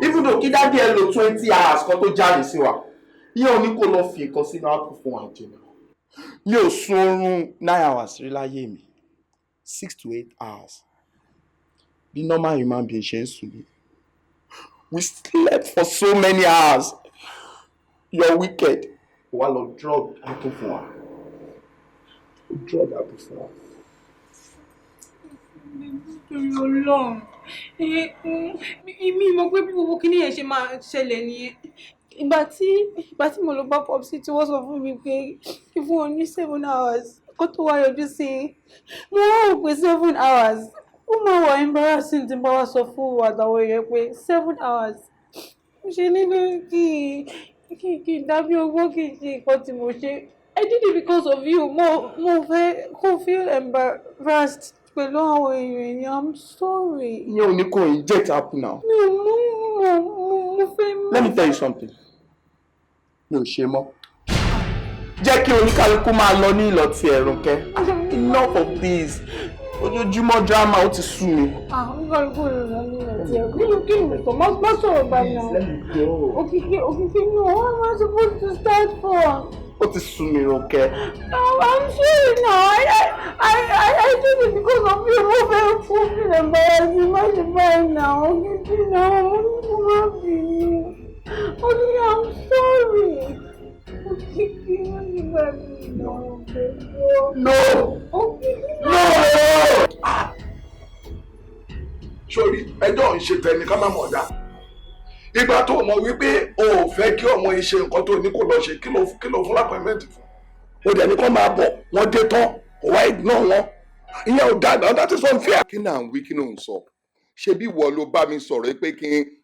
Even though kí dájú ẹ lò 20 hours kan tó jáde sí wa, ìyẹn ò ní kó lọ fi nǹkan sínú àpò fún wa jẹ náà. Mi ò sùn oorun 9 hours rí láyé mi. 6 to 8 hours. Bí normal human being ṣe ń sùn ni. We slept for so many hours. You're wicked. Wà lọ drug àpò fún wa. Drug àpò fún wa. Nítorí Ọlọ́run mi mọ̀ pé bí gbogbo kíní yẹn ṣe máa ṣẹlẹ̀ nìyẹn. Ìgbà tí mo lọ bá Popsi tí wọ́n sọ fún mi pé kí fún wọn ní 7 hours kó tó wá yọjú sí mo wá rò pé 7 hours ó máa wà embarrassing tí bá wá sọ fún àtàwọn èèyàn pé 7 hours mo ṣe nílé kí n dábí owó kì í ṣe nǹkan tí mo ṣe I did it because of you mo fẹ́ kó feel embarrassed pẹ̀lú àwọn èèyàn I'm sorry. Ìyẹn ò ní kò inject apple now. mi ò mo fẹ́. Let me tell you something. Mi ò ṣe mọ́. Jẹ́ kí oníkálukú máa lọ ní ìlọ ti Ronke. Enough of this. Ojoojúmọ́ drama ó ti sú mi. Oníkálukú rẹ̀ lọ ní ìlọ ti Ronke. Kí ni mo má sọ̀rọ̀ báyìí náà. Òkìkí no, what am I supposed to start for? Ó ti sú mi Ronke. I'm sorry now. I did it because of you. Mo fẹ́ fún mi embarrassing. Má ṣe báyìí náà. Òkìkí náà. Má bínú. Òkìkí, I'm sorry. Òkìkí, má ṣe báyìí náà. No! Òkìkí No! Sori, ẹjọ́ ń ṣe tẹni ká má mọ̀ dá. Ìgbà tó mọ̀ wípé o ò fẹ́ kí ọmọ yìí ṣe nǹkan tó ní kó lọ ṣe kí ló fún lápẹ̀mẹ́ntì fún. O dẹ̀ ní kó máa bọ̀, wọ́n dé tán, kò wá ignore wọn. Ìyẹn ò dáadáa, that is unfair. Kí náà ń wí kí náà ń sọ? Ṣé bí ìwọ ló bá mi sọ̀rọ̀ pé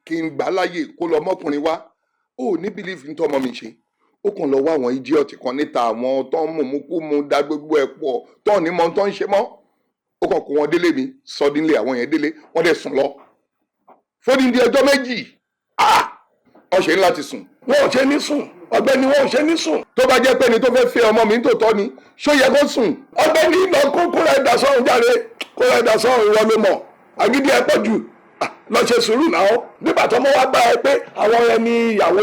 kí n gbà láyè kó lọ mọ́kùnrin wá? O ò ní believe ní tọ́mọ mi ṣe. Ó kàn lọ wá àwọn idiot kan níta àwọn tó ń mú dá gbogbo ẹ̀ pọ̀ tó ní mọ́ tó ń ṣe mọ́. Ó kàn kó wọn délé mi, suddenly àwọn yẹn délé, wọ́n dẹ̀ sùn lọ. Fódìdí ọjọ́ méjì. Wọ́n ṣe ń láti sùn. Wọ́n ò ṣe ní sùn. Ọ̀gbẹ́ni wọ́n ò ṣe ní sùn. Tó bá jẹ́ pé ni tó fẹ́ fẹ́ ọmọ mi tòótọ́ ni, ṣó yẹ kó sùn. Ọ̀gbẹ́ni lọ kó rẹ̀ dà sọ́run jáde. Kó rẹ̀ dà sọ́run ìwọ ló mọ̀. Àgídí ẹ pọ̀ jù. Lọ ṣe sùúrù náà. Nígbà tó mọ́ wá bá ẹ pé àwọn ẹni ìyàwó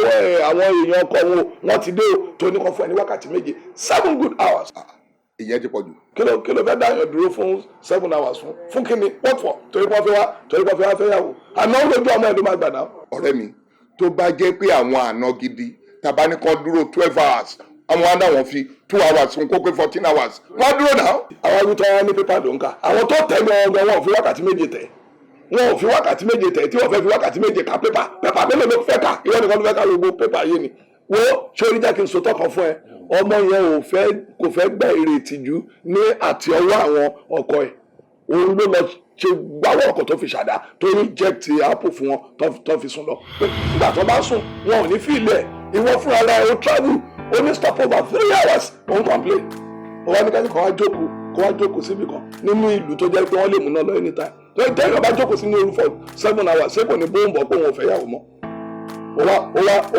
àwọn èèyàn ọkọ wọn ti dé o tó ní kan fún ẹ ní wákàtí méje 7 good hours. Ìyẹn ti pọ̀ jù. Kí ló fẹ́ dáyọ̀ dúró fún 7 hours fún kí ni what for? Torí pọ́n fẹ́ wá fẹ́ yàwó. Àná ó lójú ọmọ ẹ̀ ló máa gbà náà. Ọ̀rẹ́ mi tó bá jẹ́ pé àwọn àna gidi tàbá ní kan dúró 12 hours àwọn wa náà wọ́n fi 2 hours fún kó pé 14 hours wọ́n dúró náà. àwọn arúgbó wọn ní pépà ló ń kà àwọn tó tẹ̀ ní ọgbọ̀n wọn ò fi wákàtí méje tẹ̀ wọn ò fi wákàtí méje tẹ̀ tí wọ́n fẹ́ fi wákàtí méje ka pépà mélòó ló fẹ́ kà ìwọ nìkan ló fẹ́ ká gbogbo pépà yé ni wo sórí jẹ́ kí n sòtọ́ kan fún ẹ ọmọ yẹn kò fẹ́ gbà èrè ìtìjú ní àti ọwọ́ àwọn ọkọ ẹ̀ òun ló lọ ṣe gbáwọ́ ọkọ̀ tó fi ṣàdá tó reject apple fún wọn tó fi sùn lọ nígbà tó bá sùn wọn ò ní fi ilẹ̀ ìwọ fúnra rẹ̀ ó travel ó ní stop over 3 hours òun complain ó wá ní kájí kan wá jókòó síbi kan nínú ìlú tó jẹ́ pé wọ́n lè mú náà lọ anytime tó ń tẹ́yìn ọba jókòó sínú irú for 7 hours ṣé kò ní bóun bọ̀ pé òun ò fẹ́ yàwó mọ́ ó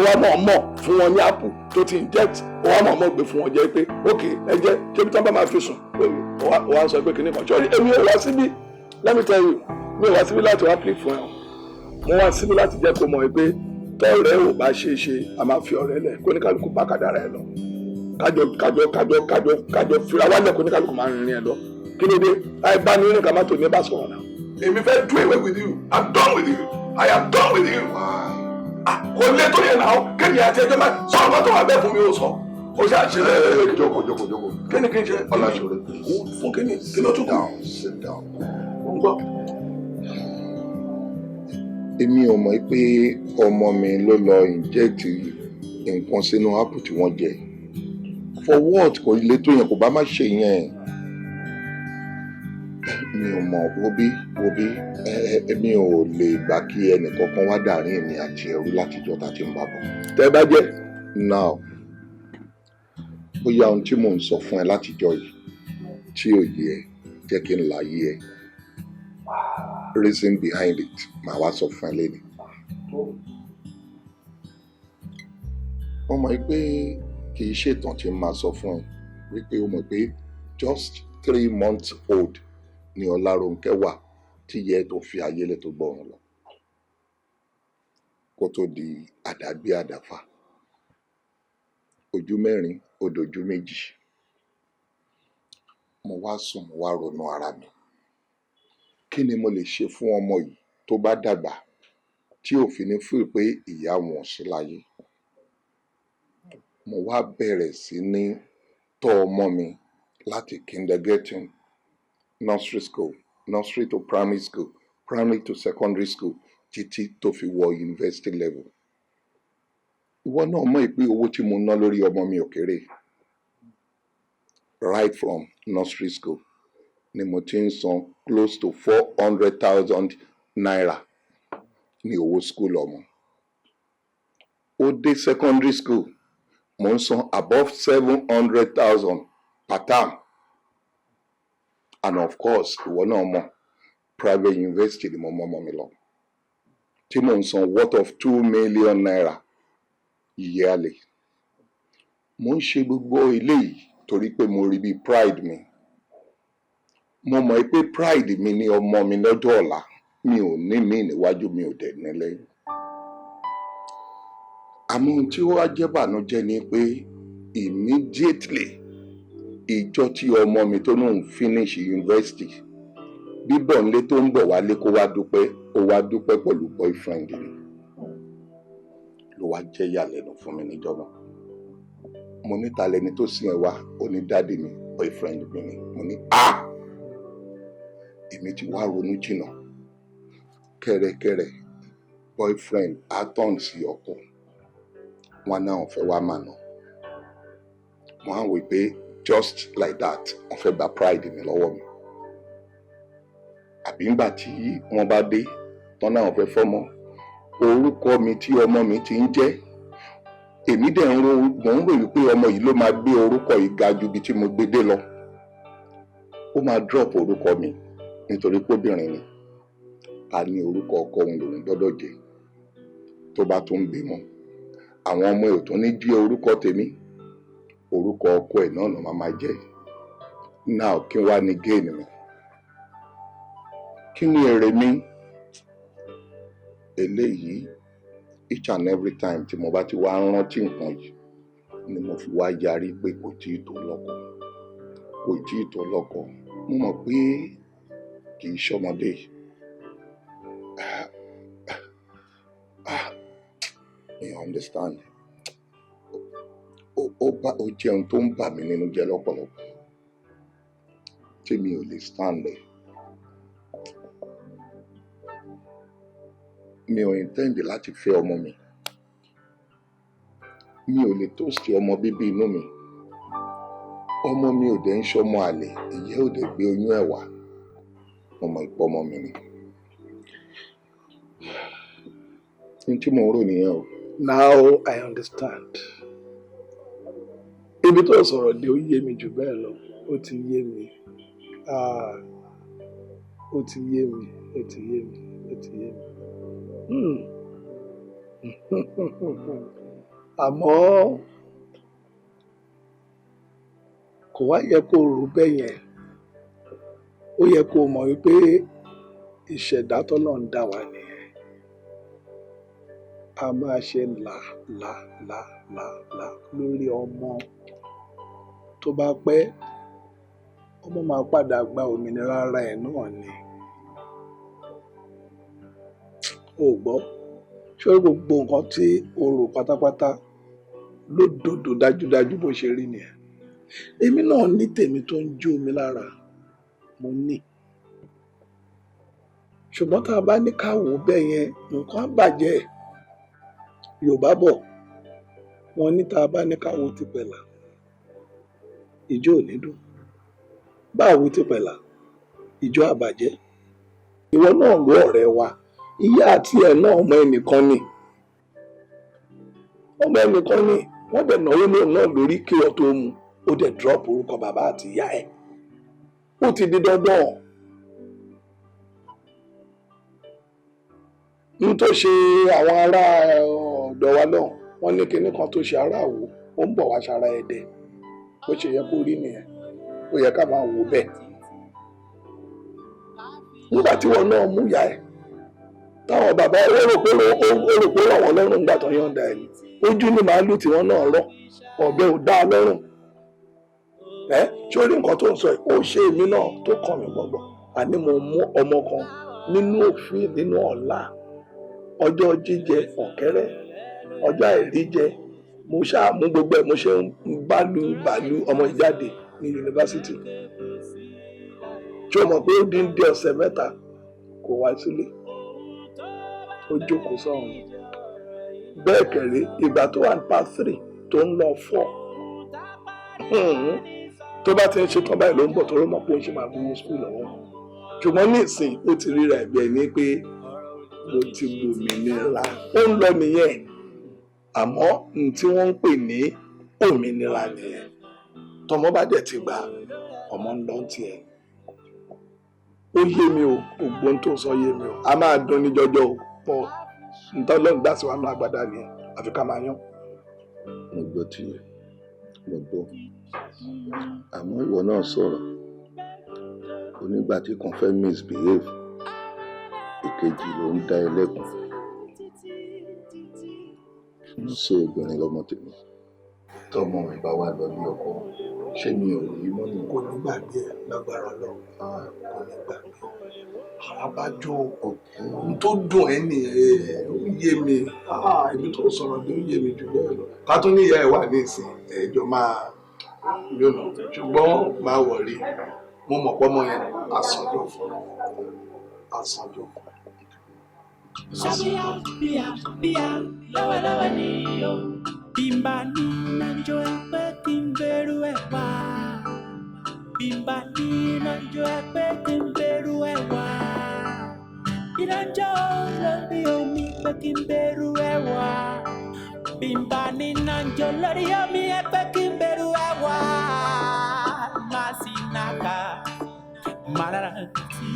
wá náà mọ̀ fún wọn ní apple tó ti inject ó wá náà mọ̀ gbé fún wọn jẹ́ pé ok ẹ jẹ́ ṣé bí tí wọ́n bá máa fi sùn ó wá sọ pé kìnnìkan ṣọ́ọ́rí èmi ò wá síbí let me tell you mi ò wá síbí láti wá plead fún ẹ mo wá síbí láti jẹ́ kó mọ̀ pé tọ́ọ̀rẹ́ ò bá ṣe é ṣe a máa fi ọ̀rẹ́ lẹ̀ kó ní kálukú bá kàdára ẹ lọ kájọ fira wálẹ̀ kó ní kálukú máa rìnrìn ẹ lọ kí ló dé àìbá ní oníkà má tò ní bá sọ̀rọ̀ náà. èmi fẹ́ do away with you I'm done with you I am done with you. kò lè tó yẹn náà kéèyàn àti ẹjọ́ máa sọ ọ̀rọ̀ tó wà bẹ́ẹ̀ fún mi ó sọ o ṣe àṣẹ lẹ́yìn jókòó kí ni kí n ṣe ọ̀làṣọ̀rẹ́ fún kí ni kí ló tún kù. sit down. ń gbọ́. èmi ò mọ̀ pé ọmọ mi ló lọ inject nǹkan sínú apple tí wọ́n jẹ for what kò lè tó yẹn kò bá má ṣe yẹn mi ò mọ̀ wóbí èmi ò lè gbà kí ẹnìkankan wá dàrin èmi àti ẹrú látijọ́ tá a ti ń bá bọ̀. tẹ́ bá jẹ́. now bóyá ohun tí mò ń sọ fún ẹ látijọ́ yìí tí ò yé ẹ jẹ́ kí n láyé ẹ reason behind it màá wá sọ fún ẹ lẹ́nu. wọ́n mọ̀ pé kì í ṣètàn tí n máa sọ fún ẹ wípé ó mọ̀ pé just 3 months old ni Ọlárónkẹ́ wà tí yẹ tó fi ayé lẹ̀ tó gbọ́run lọ kó tó di àdágbé àdáfà ojú mẹ́rin ó dojú méjì mo wá sùn mo wá ronú ara mi kí ni mo lè ṣe fún ọmọ yìí tó bá dàgbà tí ò fi ní fún pé ìyá wọn ò sí láyé mo wá bẹ̀rẹ̀ sí ní tọ́ ọmọ mi láti kindergarten nursery to primary school primary to secondary school títí tó fi wọ university level ìwọ náà mọ̀ pé owó tí mo ná lórí ọmọ mi ò kéré right from nursery school ni mo ti ń san close to 400,000 naira ní owó school ọmọ ó dé secondary school mo ń san above 700,000 per term and of course ìwọ náà mọ̀ private university ni mo mọ́ ọmọ mi lọ tí mo ń san worth of 2 million naira yearly mo ń ṣe gbogbo eléyìí torí pé mo rí bí pride mi mo mọ̀ pé pride mi ní ọmọ mi lọ́jọ́ ọ̀la mi ò ní mí níwájú mi ò dẹ̀ ní lẹ́yìn àmọ́ ohun tí ó wá jẹ́ bànújẹ́ ni pé immediately ìjọ tí ọmọ mi tó náà finish university bíbọ̀ nílé tó ń bọ̀ wálé kó wá dúpẹ́ pẹ̀lú boyfriend ni ló wá jẹ́ ìyàlẹ́nu fún mi níjọba mo ní ta lẹni tó sìn ẹ wá ó ní dáàdì mi boyfriend mi ni mo ní èmi ti wá ronú jìnnà kẹ́rẹ́kẹ́rẹ́ boyfriend aton sí ọkọ wọn náà fẹ́ wá mà nà wọn á wò pé just like that wọn fẹ́ gba pride mi lọ́wọ́ mi àbí ńgbà tí wọ́n bá dé tán náà fẹ́ fọ́mọ orúkọ mi tí ọmọ mi ti ń jẹ́ èmi dẹ̀ mò ń rò wípé ọmọ yìí ló máa gbé orúkọ yìí ga ju ibi tí mo gbé dé lọ ó máa drop orúkọ mi nítorí pé obìnrin ni ta ní orúkọ ọkọ òun lòun gbọ́dọ̀ jẹ́ tó bá tún bímọ àwọn ọmọ ẹ̀ ò tún ní jẹ́ orúkọ tèmi orúkọ ọkọ ẹ̀ náà ló máa jẹ́ now kí wá ní gain mi kí ni èrè mi eléyìí each and every time tí mo bá ti wá rántí nǹkan yìí ni mo fi wá yarí pé kò tí ì tó lọ́kọ mo mọ̀ pé kì í ṣọmọdé you understand ó jẹun tó ń bà mí nínú jẹ́ lọ́pọ̀lọpọ̀ tí mi ò lè stand there. Mi ò intend láti fẹ́ ọmọ mi mi ò lè tóòsì ọmọ bíbí inú mi. Ọmọ mi ò dẹ̀ ń ṣọmọ àlè, ìyẹ́ ò dẹ̀ gbé oyún ẹ̀ wá. Ọmọ ìpọ́mọ mi ni. Ní tí mo ń rò nìyẹn o. Now I understand. Ibi tó sọ̀rọ̀ dé ó yé mi jù bẹ́ẹ̀ lọ. Ó ti yé mi. Ó ti yé mi. Ó ti yé mi. Ó ti yé mi. Àmọ́ kò wá yẹ kó rò bẹ́ẹ̀ yẹn. Ó yẹ kó mọ̀ wípé ìṣẹ̀dá t'Ọlọ́run dá wa nìyẹn. A máa ṣe là lórí ọmọ. Tó bá pẹ́, ọmọ máa padà gba òmìnira ara ẹ̀ náà ni. O gbọ́, ṣé gbogbo nǹkan tí o rò pátápátá lódodo dájúdájú bó ṣe rí nìyẹn. Èmi náà ní tèmi tó ń jó mi lára, mo ní. Ṣùgbọ́n tá a bá ní ká wò ó bẹ́ẹ̀ yẹn, nǹkan á bàjẹ́. Yorùbá bọ̀, wọ́n ní tá a bá ní ká wo ti pẹ̀lá, ìjó ò ní dùn. Bá a wo ti pẹ̀lá, ìjó àbàjẹ́. Ìwọ náà ló ọ̀rẹ́ wa, ìyá àti ẹ̀ náà ọmọ ẹnìkan ni. Ọmọ ẹnìkan ni, wọ́n dẹ̀ náwó lóun náà lórí kí ọ tó mu. Ó dẹ̀ drop orúkọ bàbá àti ìyá ẹ̀. Ó ti di dandan. N tó ṣe àwọn ará ọ̀dọ̀ wa náà, wọ́n ní kinní kan tó ṣe ará Àwó, ó ń bọ̀ wá ṣara Ẹdẹ. Bó ṣe yẹ kó rí nìyẹn, ó yẹ ká máa wò bẹ́ẹ̀. Nígbà tí wọn náà mú ìyá ẹ̀, táwọn bàbá ẹ̀ rò pé rọ̀ wọ́n lọ́rùn nígbà tó yọ̀ǹda ẹ̀ ni. Ojú ni màálù tí wọ́n náà rọ̀, ọ̀bẹ ò dá a lọ́rùn. Ṣé o rí nǹkan tó ń sọ yìí? Ó ṣe èmi náà tó kàn mí gbọ̀ngbọ̀n. Àní mo mú ọmọ kan nínú òfin nínú ọ̀la. Ọjọ́ jíjẹ ọ̀kẹ́rẹ́, ọjọ́ àìríjẹ, mo ṣáà mú gbogbo ẹ̀ mo ṣe ń bàlú ọmọ ìjáde ní yunifásitì. Ṣé o mọ̀ pé ó dín dé ọ̀sẹ̀ mẹ́ta kò wá sílé? Ó jókòó sọ́run. Bẹ́ẹ̀ kẹ̀rẹ́ ìgbà tó wà ní part 3 tó ń lọ 4. Tó bá ti ń ṣetán báyìí ló ń bọ̀ tó rọ́ mọ́ pé ó ń ṣe máa gbowó skul lọ́wọ́. Ṣùgbọ́n ní ìsìn ó ti ríra ẹ̀bí ẹ̀ ní pé mo ti gbòmìnira. Ó ń lọ nìyẹn. Àmọ́ n tí wọ́n ń pè ní òmìnira nìyẹn. Tọmọ bá dẹ̀ ti gbà, ọmọ ń lọ tiẹ̀. Ó yé mi o, gbogbo ohun tó sọ yé mi o. A máa dún ní jọjọ o. Pọ̀ ntọ́lọ́run dá sí wa nù agbada nìyẹn. Àfi ká máa yán. Mo gbọ́ tiẹ̀, mo gbọ́. Àmọ́ ìwọ náà sọ̀rọ̀. Onígbà tí kan fẹ́ misbehave, èkejì ló ń dá ẹlẹ́kùn. Ṣé obìnrin lọmọ tèmi? Tọ́mọ mi bá wà lọ ní ọkọ, ṣé mi ò rí mọ́ ní? Kò ní gbàgbé ẹ̀ lágbára Ọlọ́run. Kò ní gbàgbé. Àbájọ ohun tó dùn ẹ́ nìyẹn, ó yé mi. Ibi tó sọ̀rọ̀ dé ó yé mi jù bẹ́ẹ̀ lọ. Ká tó ní ìyá ẹ̀ wà ní ìsìn, ẹ̀jọ̀ máa yónà. Ṣùgbọ́n máa wọ̀rí. Mo mọ̀ pọ́mọ yẹn àsànjọ fún àsànjọ fún. Bia, lọ́wọ́lọ́wọ́ ni o. Bimba ni nanjo ẹgbẹ́ tí ń bẹ̀rù ẹ̀ wá. Bimba ni nanjo ẹgbẹ́ tí ń bẹ̀rù ẹ̀ wá. Ìrànjọ́ lórí omi ẹgbẹ́ tí ń bẹ̀rù ẹ̀ wá. Bimba ni nanjo lórí omi ẹgbẹ́ tí ń bẹ̀rù ẹ̀ wá. Masinaka, mararati.